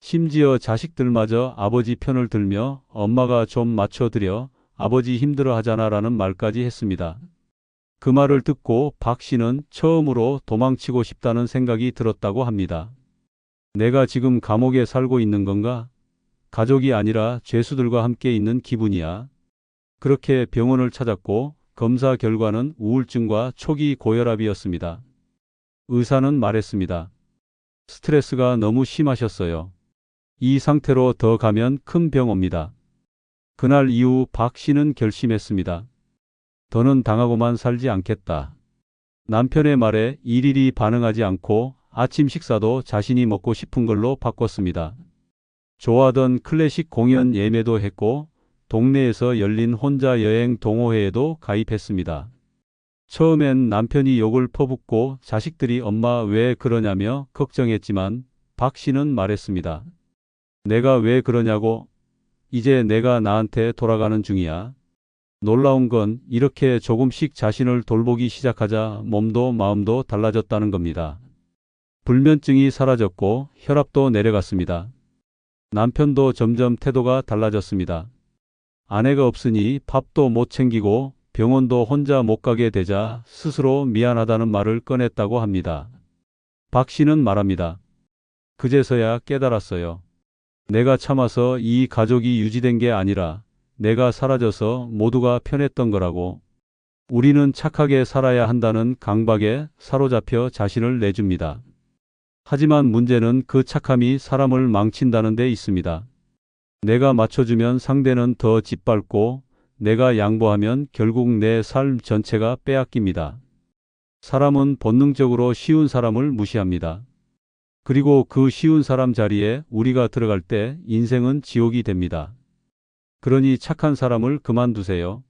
심지어 자식들마저 아버지 편을 들며 엄마가 좀 맞춰드려, 아버지 힘들어 하잖아 라는 말까지 했습니다. 그 말을 듣고 박 씨는 처음으로 도망치고 싶다는 생각이 들었다고 합니다. 내가 지금 감옥에 살고 있는 건가? 가족이 아니라 죄수들과 함께 있는 기분이야. 그렇게 병원을 찾았고 검사 결과는 우울증과 초기 고혈압이었습니다. 의사는 말했습니다. 스트레스가 너무 심하셨어요. 이 상태로 더 가면 큰 병 옵니다. 그날 이후 박 씨는 결심했습니다. 더는 당하고만 살지 않겠다. 남편의 말에 일일이 반응하지 않고 아침 식사도 자신이 먹고 싶은 걸로 바꿨습니다. 좋아하던 클래식 공연 예매도 했고 동네에서 열린 혼자 여행 동호회에도 가입했습니다. 처음엔 남편이 욕을 퍼붓고 자식들이 엄마 왜 그러냐며 걱정했지만 박 씨는 말했습니다. 내가 왜 그러냐고? 이제 내가 나한테 돌아가는 중이야. 놀라운 건 이렇게 조금씩 자신을 돌보기 시작하자 몸도 마음도 달라졌다는 겁니다. 불면증이 사라졌고 혈압도 내려갔습니다. 남편도 점점 태도가 달라졌습니다. 아내가 없으니 밥도 못 챙기고 병원도 혼자 못 가게 되자 스스로 미안하다는 말을 꺼냈다고 합니다. 박 씨는 말합니다. 그제서야 깨달았어요. 내가 참아서 이 가족이 유지된 게 아니라 내가 사라져서 모두가 편했던 거라고. 우리는 착하게 살아야 한다는 강박에 사로잡혀 자신을 내줍니다. 하지만 문제는 그 착함이 사람을 망친다는 데 있습니다. 내가 맞춰주면 상대는 더 짓밟고 내가 양보하면 결국 내 삶 전체가 빼앗깁니다. 사람은 본능적으로 쉬운 사람을 무시합니다. 그리고 그 쉬운 사람 자리에 우리가 들어갈 때 인생은 지옥이 됩니다. 그러니 착한 사람을 그만두세요.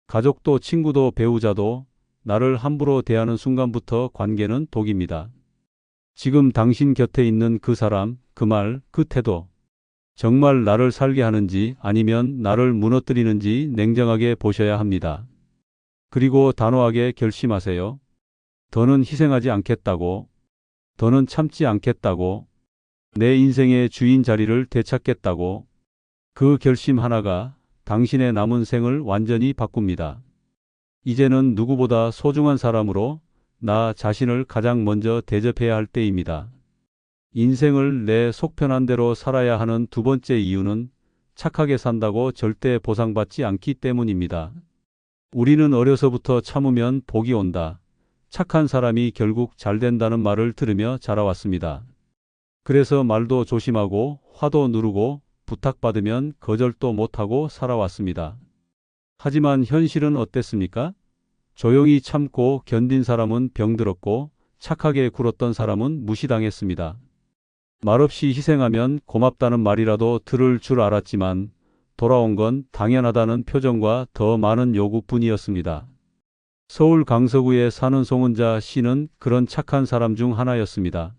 가족도 친구도 배우자도 나를 함부로 대하는 순간부터 관계는 독입니다. 지금 당신 곁에 있는 그 사람, 그 말, 그 태도, 정말 나를 살게 하는지 아니면 나를 무너뜨리는지 냉정하게 보셔야 합니다. 그리고 단호하게 결심하세요. 더는 희생하지 않겠다고, 더는 참지 않겠다고, 내 인생의 주인 자리를 되찾겠다고. 그 결심 하나가 당신의 남은 생을 완전히 바꿉니다. 이제는 누구보다 소중한 사람으로 나 자신을 가장 먼저 대접해야 할 때입니다. 인생을 내 속편한 대로 살아야 하는 두 번째 이유는 착하게 산다고 절대 보상받지 않기 때문입니다. 우리는 어려서부터 참으면 복이 온다. 착한 사람이 결국 잘 된다는 말을 들으며 자라왔습니다. 그래서 말도 조심하고 화도 누르고 부탁받으면 거절도 못하고 살아왔습니다. 하지만 현실은 어땠습니까? 조용히 참고 견딘 사람은 병들었고 착하게 굴었던 사람은 무시당했습니다. 말없이 희생하면 고맙다는 말이라도 들을 줄 알았지만 돌아온 건 당연하다는 표정과 더 많은 요구뿐이었습니다. 서울 강서구에 사는 송은자 씨는 그런 착한 사람 중 하나였습니다.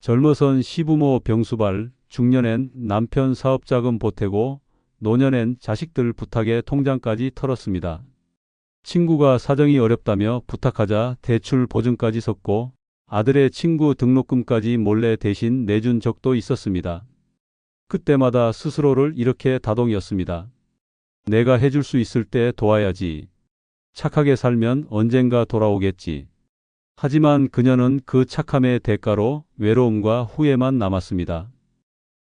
젊어선 시부모 병수발, 중년엔 남편 사업자금 보태고 노년엔 자식들 부탁에 통장까지 털었습니다. 친구가 사정이 어렵다며 부탁하자 대출 보증까지 섰고 아들의 친구 등록금까지 몰래 대신 내준 적도 있었습니다. 그때마다 스스로를 이렇게 다독였습니다. 내가 해줄 수 있을 때 도와야지. 착하게 살면 언젠가 돌아오겠지. 하지만 그녀는 그 착함의 대가로 외로움과 후회만 남았습니다.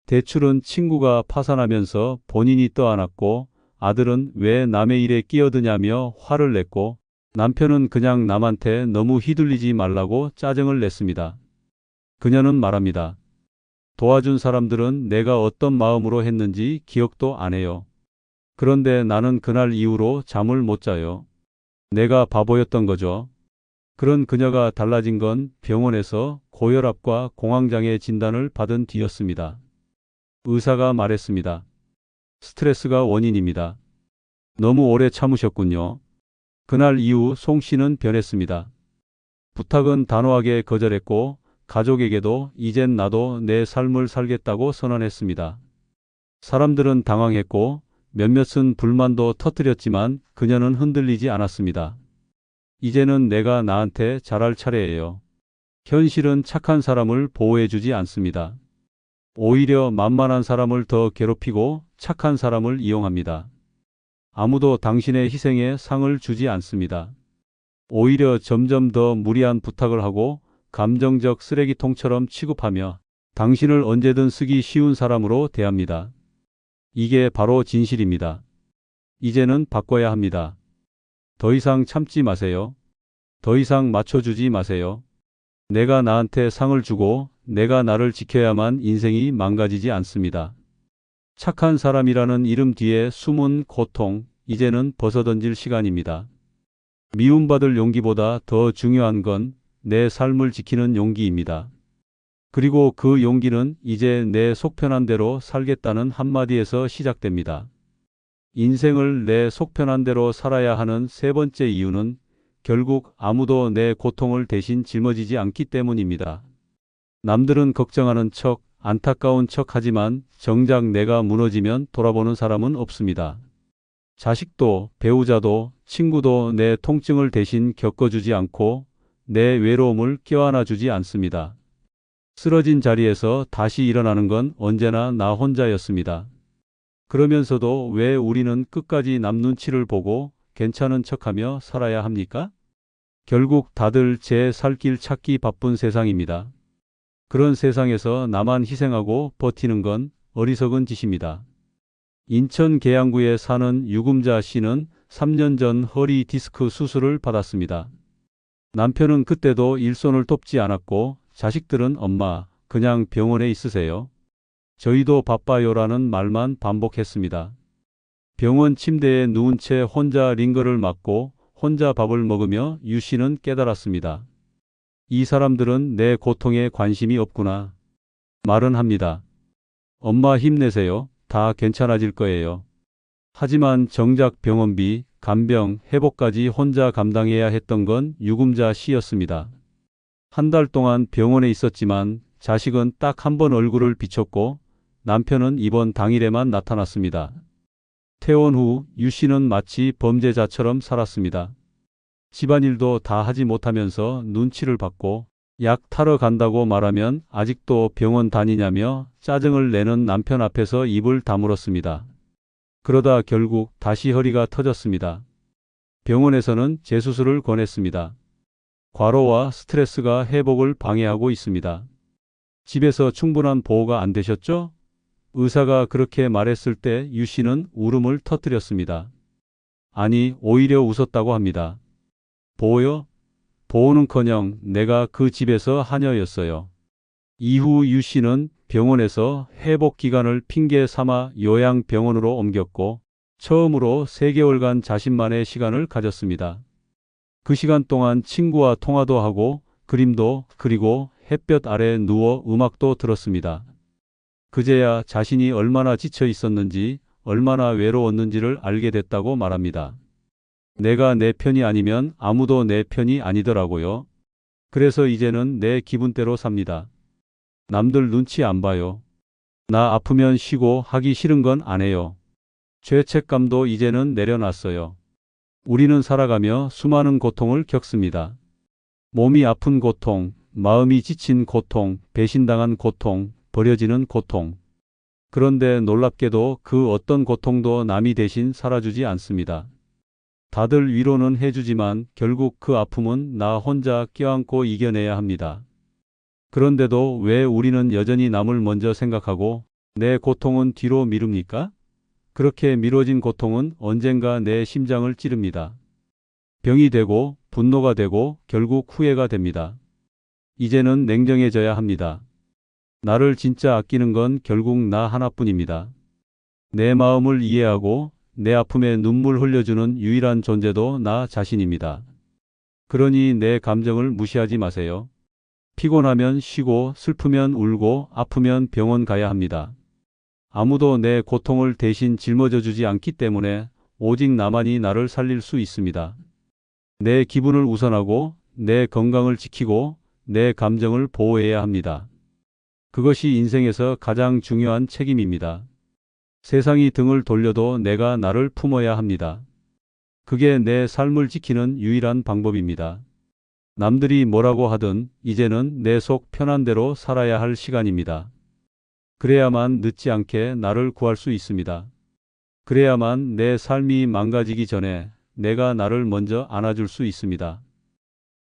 대출은 친구가 파산하면서 본인이 떠안았고 아들은 왜 남의 일에 끼어드냐며 화를 냈고 남편은 그냥 남한테 너무 휘둘리지 말라고 짜증을 냈습니다. 그녀는 말합니다. 도와준 사람들은 내가 어떤 마음으로 했는지 기억도 안 해요. 그런데 나는 그날 이후로 잠을 못 자요. 내가 바보였던 거죠. 그런 그녀가 달라진 건 병원에서 고혈압과 공황장애 진단을 받은 뒤였습니다. 의사가 말했습니다. 스트레스가 원인입니다. 너무 오래 참으셨군요. 그날 이후 송 씨는 변했습니다. 부탁은 단호하게 거절했고 가족에게도 이젠 나도 내 삶을 살겠다고 선언했습니다. 사람들은 당황했고 몇몇은 불만도 터뜨렸지만 그녀는 흔들리지 않았습니다. 이제는 내가 나한테 잘할 차례예요. 현실은 착한 사람을 보호해주지 않습니다. 오히려 만만한 사람을 더 괴롭히고 착한 사람을 이용합니다. 아무도 당신의 희생에 상을 주지 않습니다. 오히려 점점 더 무리한 부탁을 하고 감정적 쓰레기통처럼 취급하며 당신을 언제든 쓰기 쉬운 사람으로 대합니다. 이게 바로 진실입니다. 이제는 바꿔야 합니다. 더 이상 참지 마세요. 더 이상 맞춰주지 마세요. 내가 나한테 상을 주고 내가 나를 지켜야만 인생이 망가지지 않습니다. 착한 사람이라는 이름 뒤에 숨은 고통, 이제는 벗어던질 시간입니다. 미움받을 용기보다 더 중요한 건 내 삶을 지키는 용기입니다. 그리고 그 용기는 이제 내 속편한 대로 살겠다는 한마디에서 시작됩니다. 인생을 내 속편한 대로 살아야 하는 세 번째 이유는 결국 아무도 내 고통을 대신 짊어지지 않기 때문입니다. 남들은 걱정하는 척, 안타까운 척 하지만 정작 내가 무너지면 돌아보는 사람은 없습니다. 자식도, 배우자도, 친구도 내 통증을 대신 겪어주지 않고 내 외로움을 껴안아주지 않습니다. 쓰러진 자리에서 다시 일어나는 건 언제나 나 혼자였습니다. 그러면서도 왜 우리는 끝까지 남 눈치를 보고 괜찮은 척하며 살아야 합니까? 결국 다들 제 살 길 찾기 바쁜 세상입니다. 그런 세상에서 나만 희생하고 버티는 건 어리석은 짓입니다. 인천 계양구에 사는 유금자 씨는 3년 전 허리 디스크 수술을 받았습니다. 남편은 그때도 일손을 돕지 않았고 자식들은 엄마, 그냥 병원에 있으세요. 저희도 바빠요라는 말만 반복했습니다. 병원 침대에 누운 채 혼자 링거를 맞고 혼자 밥을 먹으며 유 씨는 깨달았습니다. 이 사람들은 내 고통에 관심이 없구나. 말은 합니다. 엄마 힘내세요. 다 괜찮아질 거예요. 하지만 정작 병원비, 간병, 회복까지 혼자 감당해야 했던 건 유금자 씨였습니다. 한 달 동안 병원에 있었지만 자식은 딱 한 번 얼굴을 비췄고 남편은 입원 당일에만 나타났습니다. 퇴원 후 유 씨는 마치 범죄자처럼 살았습니다. 집안일도 다 하지 못하면서 눈치를 받고 약 타러 간다고 말하면 아직도 병원 다니냐며 짜증을 내는 남편 앞에서 입을 다물었습니다. 그러다 결국 다시 허리가 터졌습니다. 병원에서는 재수술을 권했습니다. 과로와 스트레스가 회복을 방해하고 있습니다. 집에서 충분한 보호가 안 되셨죠? 의사가 그렇게 말했을 때 유 씨는 울음을 터뜨렸습니다. 아니, 오히려 웃었다고 합니다. 보호요? 보호는커녕 내가 그 집에서 하녀였어요. 이후 유 씨는 병원에서 회복 기간을 핑계 삼아 요양병원으로 옮겼고 처음으로 3개월간 자신만의 시간을 가졌습니다. 그 시간 동안 친구와 통화도 하고 그림도 그리고 햇볕 아래 누워 음악도 들었습니다. 그제야 자신이 얼마나 지쳐 있었는지, 얼마나 외로웠는지를 알게 됐다고 말합니다. 내가 내 편이 아니면 아무도 내 편이 아니더라고요. 그래서 이제는 내 기분대로 삽니다. 남들 눈치 안 봐요. 나 아프면 쉬고 하기 싫은 건 안 해요. 죄책감도 이제는 내려놨어요. 우리는 살아가며 수많은 고통을 겪습니다. 몸이 아픈 고통, 마음이 지친 고통, 배신당한 고통, 버려지는 고통. 그런데 놀랍게도 그 어떤 고통도 남이 대신 살아주지 않습니다. 다들 위로는 해주지만 결국 그 아픔은 나 혼자 껴안고 이겨내야 합니다. 그런데도 왜 우리는 여전히 남을 먼저 생각하고 내 고통은 뒤로 미룹니까? 그렇게 미뤄진 고통은 언젠가 내 심장을 찌릅니다. 병이 되고 분노가 되고 결국 후회가 됩니다. 이제는 냉정해져야 합니다. 나를 진짜 아끼는 건 결국 나 하나뿐입니다. 내 마음을 이해하고 내 아픔에 눈물 흘려주는 유일한 존재도 나 자신입니다. 그러니 내 감정을 무시하지 마세요. 피곤하면 쉬고 슬프면 울고 아프면 병원 가야 합니다. 아무도 내 고통을 대신 짊어져 주지 않기 때문에 오직 나만이 나를 살릴 수 있습니다. 내 기분을 우선하고 내 건강을 지키고 내 감정을 보호해야 합니다. 그것이 인생에서 가장 중요한 책임입니다. 세상이 등을 돌려도 내가 나를 품어야 합니다. 그게 내 삶을 지키는 유일한 방법입니다. 남들이 뭐라고 하든 이제는 내 속 편한 대로 살아야 할 시간입니다. 그래야만 늦지 않게 나를 구할 수 있습니다. 그래야만 내 삶이 망가지기 전에 내가 나를 먼저 안아줄 수 있습니다.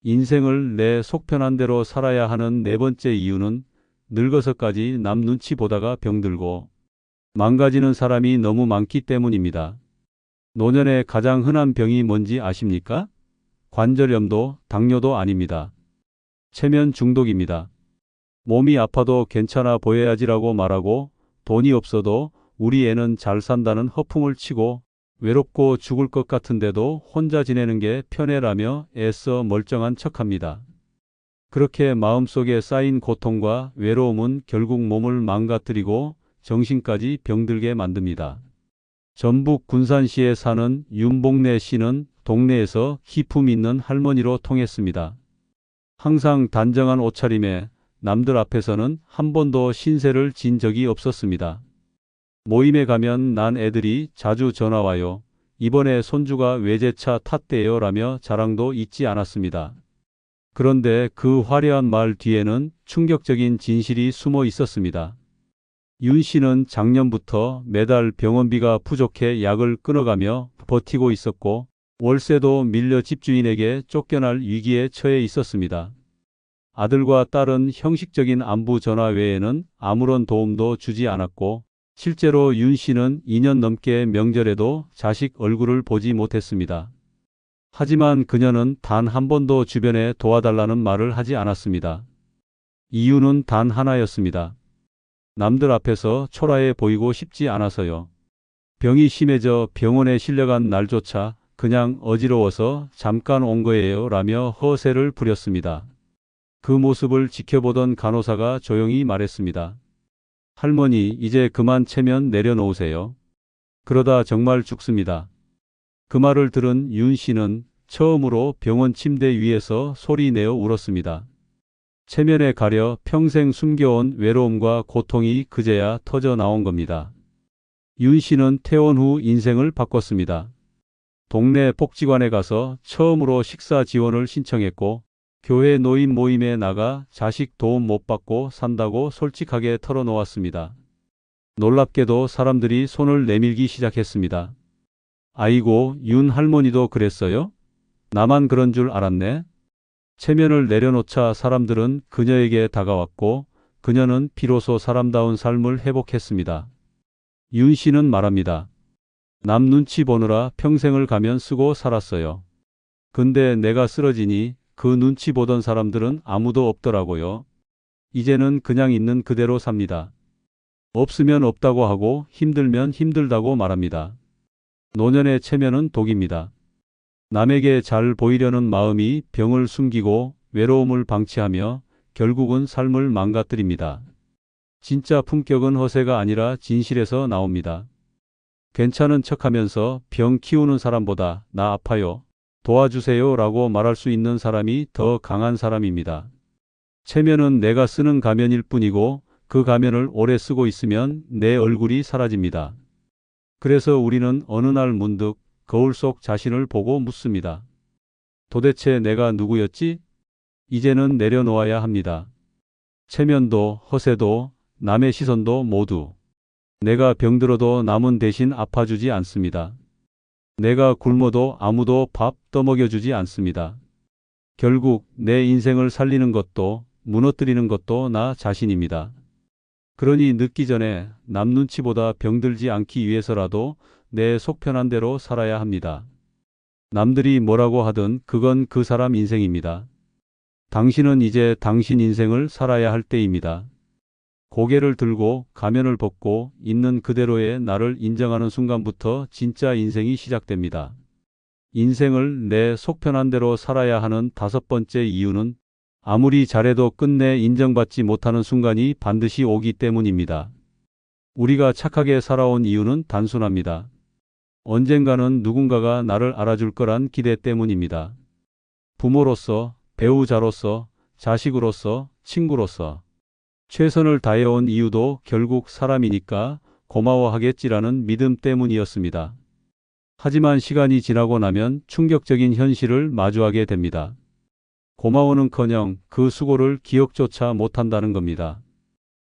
인생을 내 속 편한 대로 살아야 하는 네 번째 이유는 늙어서까지 남 눈치 보다가 병들고 망가지는 사람이 너무 많기 때문입니다. 노년의 가장 흔한 병이 뭔지 아십니까? 관절염도 당뇨도 아닙니다. 체면 중독입니다. 몸이 아파도 괜찮아 보여야지라고 말하고 돈이 없어도 우리 애는 잘 산다는 허풍을 치고 외롭고 죽을 것 같은데도 혼자 지내는 게 편해라며 애써 멀쩡한 척합니다. 그렇게 마음속에 쌓인 고통과 외로움은 결국 몸을 망가뜨리고 정신까지 병들게 만듭니다. 전북 군산시에 사는 윤복래 씨는 동네에서 기품 있는 할머니로 통했습니다. 항상 단정한 옷차림에 남들 앞에서는 한 번도 신세를 진 적이 없었습니다. 모임에 가면 난 애들이 자주 전화와요. 이번에 손주가 외제차 탔대요 라며 자랑도 잊지 않았습니다. 그런데 그 화려한 말 뒤에는 충격적인 진실이 숨어 있었습니다. 윤 씨는 작년부터 매달 병원비가 부족해 약을 끊어가며 버티고 있었고 월세도 밀려 집주인에게 쫓겨날 위기에 처해 있었습니다. 아들과 딸은 형식적인 안부 전화 외에는 아무런 도움도 주지 않았고 실제로 윤 씨는 2년 넘게 명절에도 자식 얼굴을 보지 못했습니다. 하지만 그녀는 단 한 번도 주변에 도와달라는 말을 하지 않았습니다. 이유는 단 하나였습니다. 남들 앞에서 초라해 보이고 싶지 않아서요. 병이 심해져 병원에 실려간 날조차 그냥 어지러워서 잠깐 온 거예요 라며 허세를 부렸습니다. 그 모습을 지켜보던 간호사가 조용히 말했습니다. 할머니, 이제 그만 체면 내려놓으세요. 그러다 정말 죽습니다. 그 말을 들은 윤 씨는 처음으로 병원 침대 위에서 소리내어 울었습니다. 체면에 가려 평생 숨겨온 외로움과 고통이 그제야 터져 나온 겁니다. 윤 씨는 퇴원 후 인생을 바꿨습니다. 동네 복지관에 가서 처음으로 식사 지원을 신청했고, 교회 노인 모임에 나가 자식 도움 못 받고 산다고 솔직하게 털어놓았습니다. 놀랍게도 사람들이 손을 내밀기 시작했습니다. 아이고, 윤 할머니도 그랬어요? 나만 그런 줄 알았네. 체면을 내려놓자 사람들은 그녀에게 다가왔고 그녀는 비로소 사람다운 삶을 회복했습니다. 윤 씨는 말합니다. 남 눈치 보느라 평생을 가면 쓰고 살았어요. 근데 내가 쓰러지니 그 눈치 보던 사람들은 아무도 없더라고요. 이제는 그냥 있는 그대로 삽니다. 없으면 없다고 하고 힘들면 힘들다고 말합니다. 노년의 체면은 독입니다. 남에게 잘 보이려는 마음이 병을 숨기고 외로움을 방치하며 결국은 삶을 망가뜨립니다. 진짜 품격은 허세가 아니라 진실에서 나옵니다. 괜찮은 척하면서 병 키우는 사람보다 나 아파요, 도와주세요 라고 말할 수 있는 사람이 더 강한 사람입니다. 체면은 내가 쓰는 가면일 뿐이고 그 가면을 오래 쓰고 있으면 내 얼굴이 사라집니다. 그래서 우리는 어느 날 문득 거울 속 자신을 보고 묻습니다. 도대체 내가 누구였지? 이제는 내려놓아야 합니다. 체면도 허세도 남의 시선도 모두. 내가 병들어도 남은 대신 아파주지 않습니다. 내가 굶어도 아무도 밥 떠먹여주지 않습니다. 결국 내 인생을 살리는 것도 무너뜨리는 것도 나 자신입니다. 그러니 늦기 전에 남 눈치보다 병들지 않기 위해서라도 내 속 편한 대로 살아야 합니다. 남들이 뭐라고 하든 그건 그 사람 인생입니다. 당신은 이제 당신 인생을 살아야 할 때입니다. 고개를 들고 가면을 벗고 있는 그대로의 나를 인정하는 순간부터 진짜 인생이 시작됩니다. 인생을 내 속 편한 대로 살아야 하는 5번째 이유는 아무리 잘해도 끝내 인정받지 못하는 순간이 반드시 오기 때문입니다. 우리가 착하게 살아온 이유는 단순합니다. 언젠가는 누군가가 나를 알아줄 거란 기대 때문입니다. 부모로서, 배우자로서, 자식으로서, 친구로서. 최선을 다해온 이유도 결국 사람이니까 고마워하겠지라는 믿음 때문이었습니다. 하지만 시간이 지나고 나면 충격적인 현실을 마주하게 됩니다. 고마워는커녕 그 수고를 기억조차 못한다는 겁니다.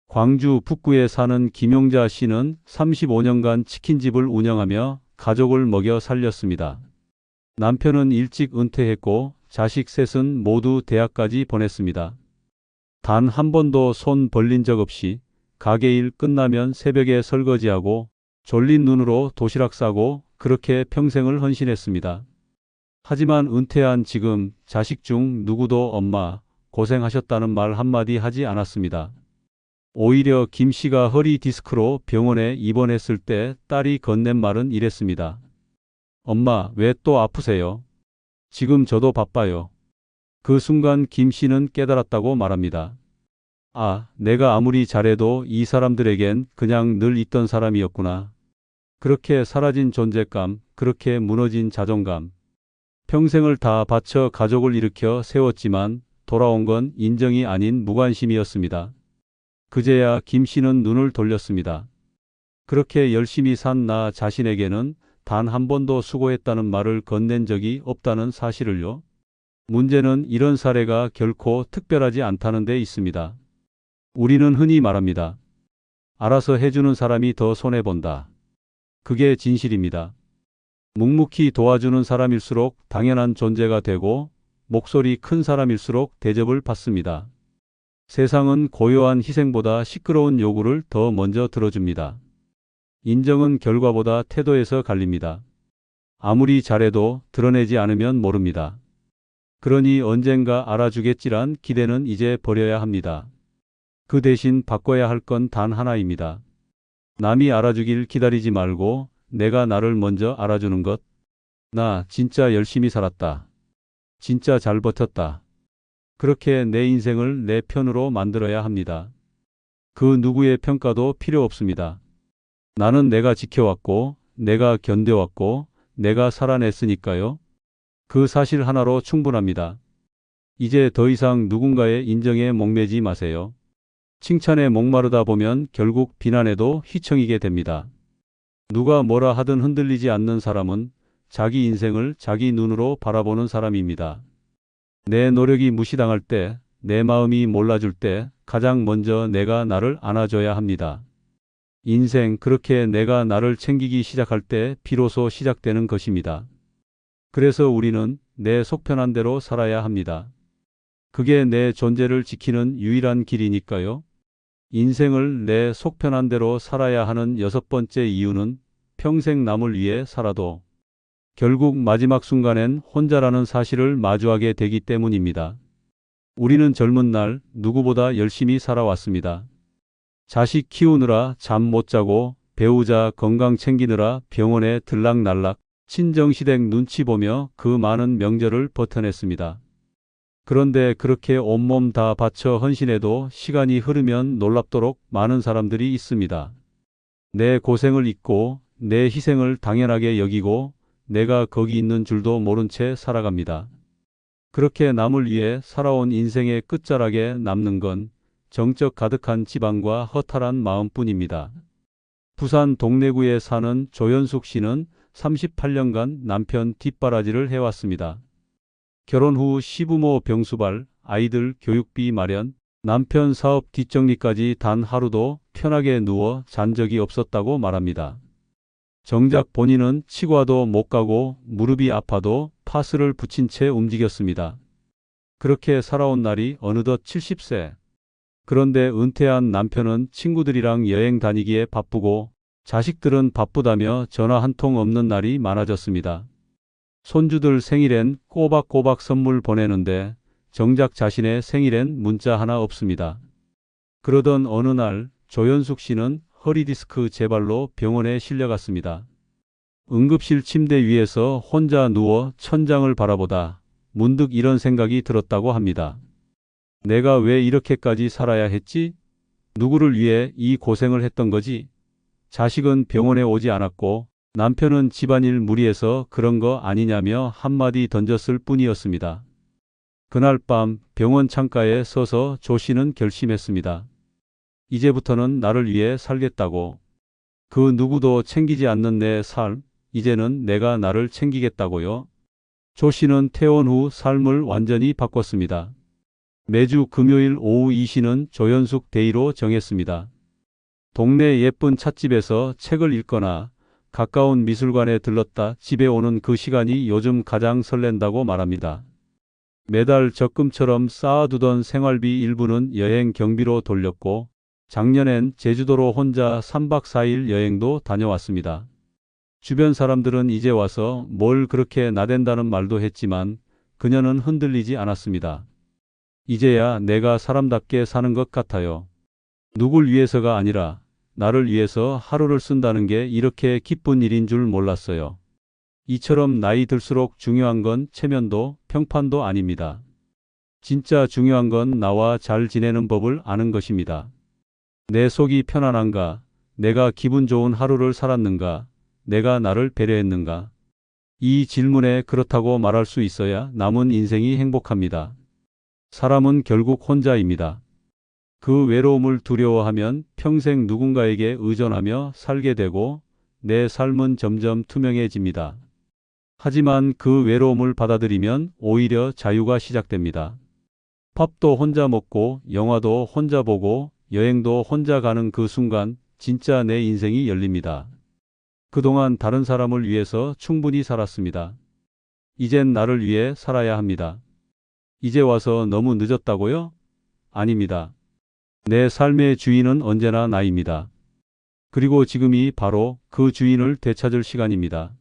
광주 북구에 사는 김용자 씨는 35년간 치킨집을 운영하며 가족을 먹여 살렸습니다. 남편은 일찍 은퇴했고 자식 셋은 모두 대학까지 보냈습니다. 단 한 번도 손 벌린 적 없이 가게 일 끝나면 새벽에 설거지하고 졸린 눈으로 도시락 싸고 그렇게 평생을 헌신했습니다. 하지만 은퇴한 지금 자식 중 누구도 엄마 고생하셨다는 말 한마디 하지 않았습니다. 오히려 김 씨가 허리 디스크로 병원에 입원했을 때 딸이 건넨 말은 이랬습니다. 엄마, 왜 또 아프세요? 지금 저도 바빠요. 그 순간 김 씨는 깨달았다고 말합니다. 아, 내가 아무리 잘해도 이 사람들에겐 그냥 늘 있던 사람이었구나. 그렇게 사라진 존재감, 그렇게 무너진 자존감. 평생을 다 바쳐 가족을 일으켜 세웠지만 돌아온 건 인정이 아닌 무관심이었습니다. 그제야 김 씨는 눈을 돌렸습니다. 그렇게 열심히 산 나 자신에게는 단 한 번도 수고했다는 말을 건넨 적이 없다는 사실을요. 문제는 이런 사례가 결코 특별하지 않다는 데 있습니다. 우리는 흔히 말합니다. 알아서 해주는 사람이 더 손해본다. 그게 진실입니다. 묵묵히 도와주는 사람일수록 당연한 존재가 되고 목소리 큰 사람일수록 대접을 받습니다. 세상은 고요한 희생보다 시끄러운 요구를 더 먼저 들어줍니다. 인정은 결과보다 태도에서 갈립니다. 아무리 잘해도 드러내지 않으면 모릅니다. 그러니 언젠가 알아주겠지란 기대는 이제 버려야 합니다. 그 대신 바꿔야 할 건 단 하나입니다. 남이 알아주길 기다리지 말고 내가 나를 먼저 알아주는 것. 나 진짜 열심히 살았다. 진짜 잘 버텼다. 그렇게 내 인생을 내 편으로 만들어야 합니다. 그 누구의 평가도 필요 없습니다. 나는 내가 지켜왔고, 내가 견뎌왔고, 내가 살아냈으니까요. 그 사실 하나로 충분합니다. 이제 더 이상 누군가의 인정에 목매지 마세요. 칭찬에 목마르다 보면 결국 비난에도 휘청이게 됩니다. 누가 뭐라 하든 흔들리지 않는 사람은 자기 인생을 자기 눈으로 바라보는 사람입니다. 내 노력이 무시당할 때, 내 마음이 몰라줄 때 가장 먼저 내가 나를 안아줘야 합니다. 인생 그렇게 내가 나를 챙기기 시작할 때 비로소 시작되는 것입니다. 그래서 우리는 내 속편한 대로 살아야 합니다. 그게 내 존재를 지키는 유일한 길이니까요. 인생을 내 속편한 대로 살아야 하는 6번째 이유는 평생 남을 위해 살아도 결국 마지막 순간엔 혼자라는 사실을 마주하게 되기 때문입니다. 우리는 젊은 날 누구보다 열심히 살아왔습니다. 자식 키우느라 잠 못 자고 배우자 건강 챙기느라 병원에 들락날락 친정시댁 눈치 보며 그 많은 명절을 버텨냈습니다. 그런데 그렇게 온몸 다 바쳐 헌신해도 시간이 흐르면 놀랍도록 많은 사람들이 있습니다. 내 고생을 잊고 내 희생을 당연하게 여기고 내가 거기 있는 줄도 모른 채 살아갑니다. 그렇게 남을 위해 살아온 인생의 끝자락에 남는 건 정적 가득한 지방과 허탈한 마음뿐입니다. 부산 동래구에 사는 조연숙 씨는 38년간 남편 뒷바라지를 해왔습니다. 결혼 후 시부모 병수발, 아이들 교육비 마련, 남편 사업 뒷정리까지 단 하루도 편하게 누워 잔 적이 없었다고 말합니다. 정작 본인은 치과도 못 가고 무릎이 아파도 파스를 붙인 채 움직였습니다. 그렇게 살아온 날이 어느덧 70세. 그런데 은퇴한 남편은 친구들이랑 여행 다니기에 바쁘고 자식들은 바쁘다며 전화 한 통 없는 날이 많아졌습니다. 손주들 생일엔 꼬박꼬박 선물 보내는데 정작 자신의 생일엔 문자 하나 없습니다. 그러던 어느 날 조연숙 씨는 허리디스크 재발로 병원에 실려갔습니다. 응급실 침대 위에서 혼자 누워 천장을 바라보다 문득 이런 생각이 들었다고 합니다. 내가 왜 이렇게까지 살아야 했지? 누구를 위해 이 고생을 했던 거지? 자식은 병원에 오지 않았고 남편은 집안일 무리해서 그런 거 아니냐며 한마디 던졌을 뿐이었습니다. 그날 밤 병원 창가에 서서 조 씨는 결심했습니다. 이제부터는 나를 위해 살겠다고. 그 누구도 챙기지 않는 내 삶, 이제는 내가 나를 챙기겠다고요. 조 씨는 퇴원 후 삶을 완전히 바꿨습니다. 매주 금요일 오후 2시는 조연숙 데이로 정했습니다. 동네 예쁜 찻집에서 책을 읽거나 가까운 미술관에 들렀다 집에 오는 그 시간이 요즘 가장 설렌다고 말합니다. 매달 적금처럼 쌓아두던 생활비 일부는 여행 경비로 돌렸고 작년엔 제주도로 혼자 3박 4일 여행도 다녀왔습니다. 주변 사람들은 이제 와서 뭘 그렇게 나댄다는 말도 했지만 그녀는 흔들리지 않았습니다. 이제야 내가 사람답게 사는 것 같아요. 누굴 위해서가 아니라 나를 위해서 하루를 쓴다는 게 이렇게 기쁜 일인 줄 몰랐어요. 이처럼 나이 들수록 중요한 건 체면도 평판도 아닙니다. 진짜 중요한 건 나와 잘 지내는 법을 아는 것입니다. 내 속이 편안한가? 내가 기분 좋은 하루를 살았는가? 내가 나를 배려했는가? 이 질문에 그렇다고 말할 수 있어야 남은 인생이 행복합니다. 사람은 결국 혼자입니다. 그 외로움을 두려워하면 평생 누군가에게 의존하며 살게 되고 내 삶은 점점 투명해집니다. 하지만 그 외로움을 받아들이면 오히려 자유가 시작됩니다. 밥도 혼자 먹고 영화도 혼자 보고 여행도 혼자 가는 그 순간 진짜 내 인생이 열립니다. 그동안 다른 사람을 위해서 충분히 살았습니다. 이젠 나를 위해 살아야 합니다. 이제 와서 너무 늦었다고요? 아닙니다. 내 삶의 주인은 언제나 나입니다. 그리고 지금이 바로 그 주인을 되찾을 시간입니다.